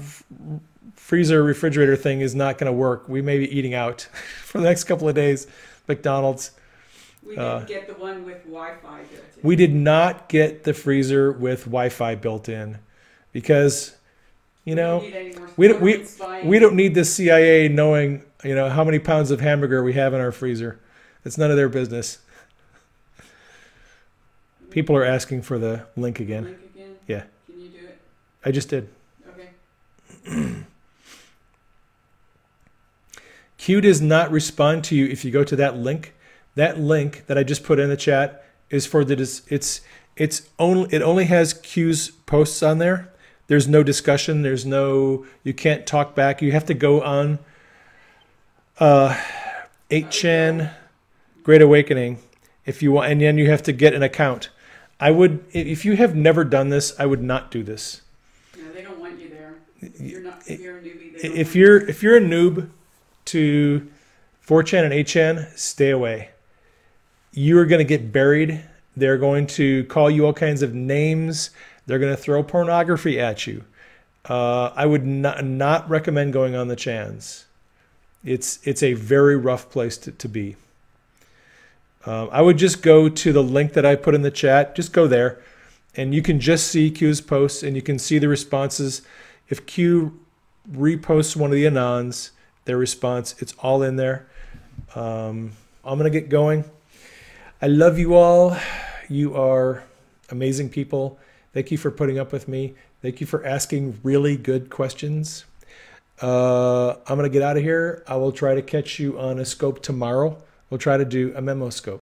freezer refrigerator thing is not going to work, we may be eating out for the next couple of days. McDonald's. We didn't get the one with Wi-Fi built in. We did not get the freezer with Wi-Fi built in because, you know, we don't need the CIA knowing, you know, how many pounds of hamburger we have in our freezer. It's none of their business. People are asking for the link again. Link again? Yeah. Can you do it? I just did. Okay. Q does not respond to you if you go to that link. That link that I just put in the chat is for the it only has Q's posts on there. There's no discussion. There's no, you can't talk back. You have to go on 8chan Great Awakening if you want, and then you have to get an account. I would, if you have never done this, I would not do this. No, they don't want you there. If you're a newbie, if you're a noob to 4chan and 8chan, stay away. You are going to get buried. They're going to call you all kinds of names. They're going to throw pornography at you. I would not recommend going on the chans. It's a very rough place to be. I would just go to the link that I put in the chat. Just go there, and you can just see Q's posts, and you can see the responses. If Q reposts one of the Anons, their response, it's all in there. I'm going to get going. I love you all. You are amazing people. Thank you for putting up with me. Thank you for asking really good questions. I'm going to get out of here. I will try to catch you on a scope tomorrow. We'll try to do a memo scope.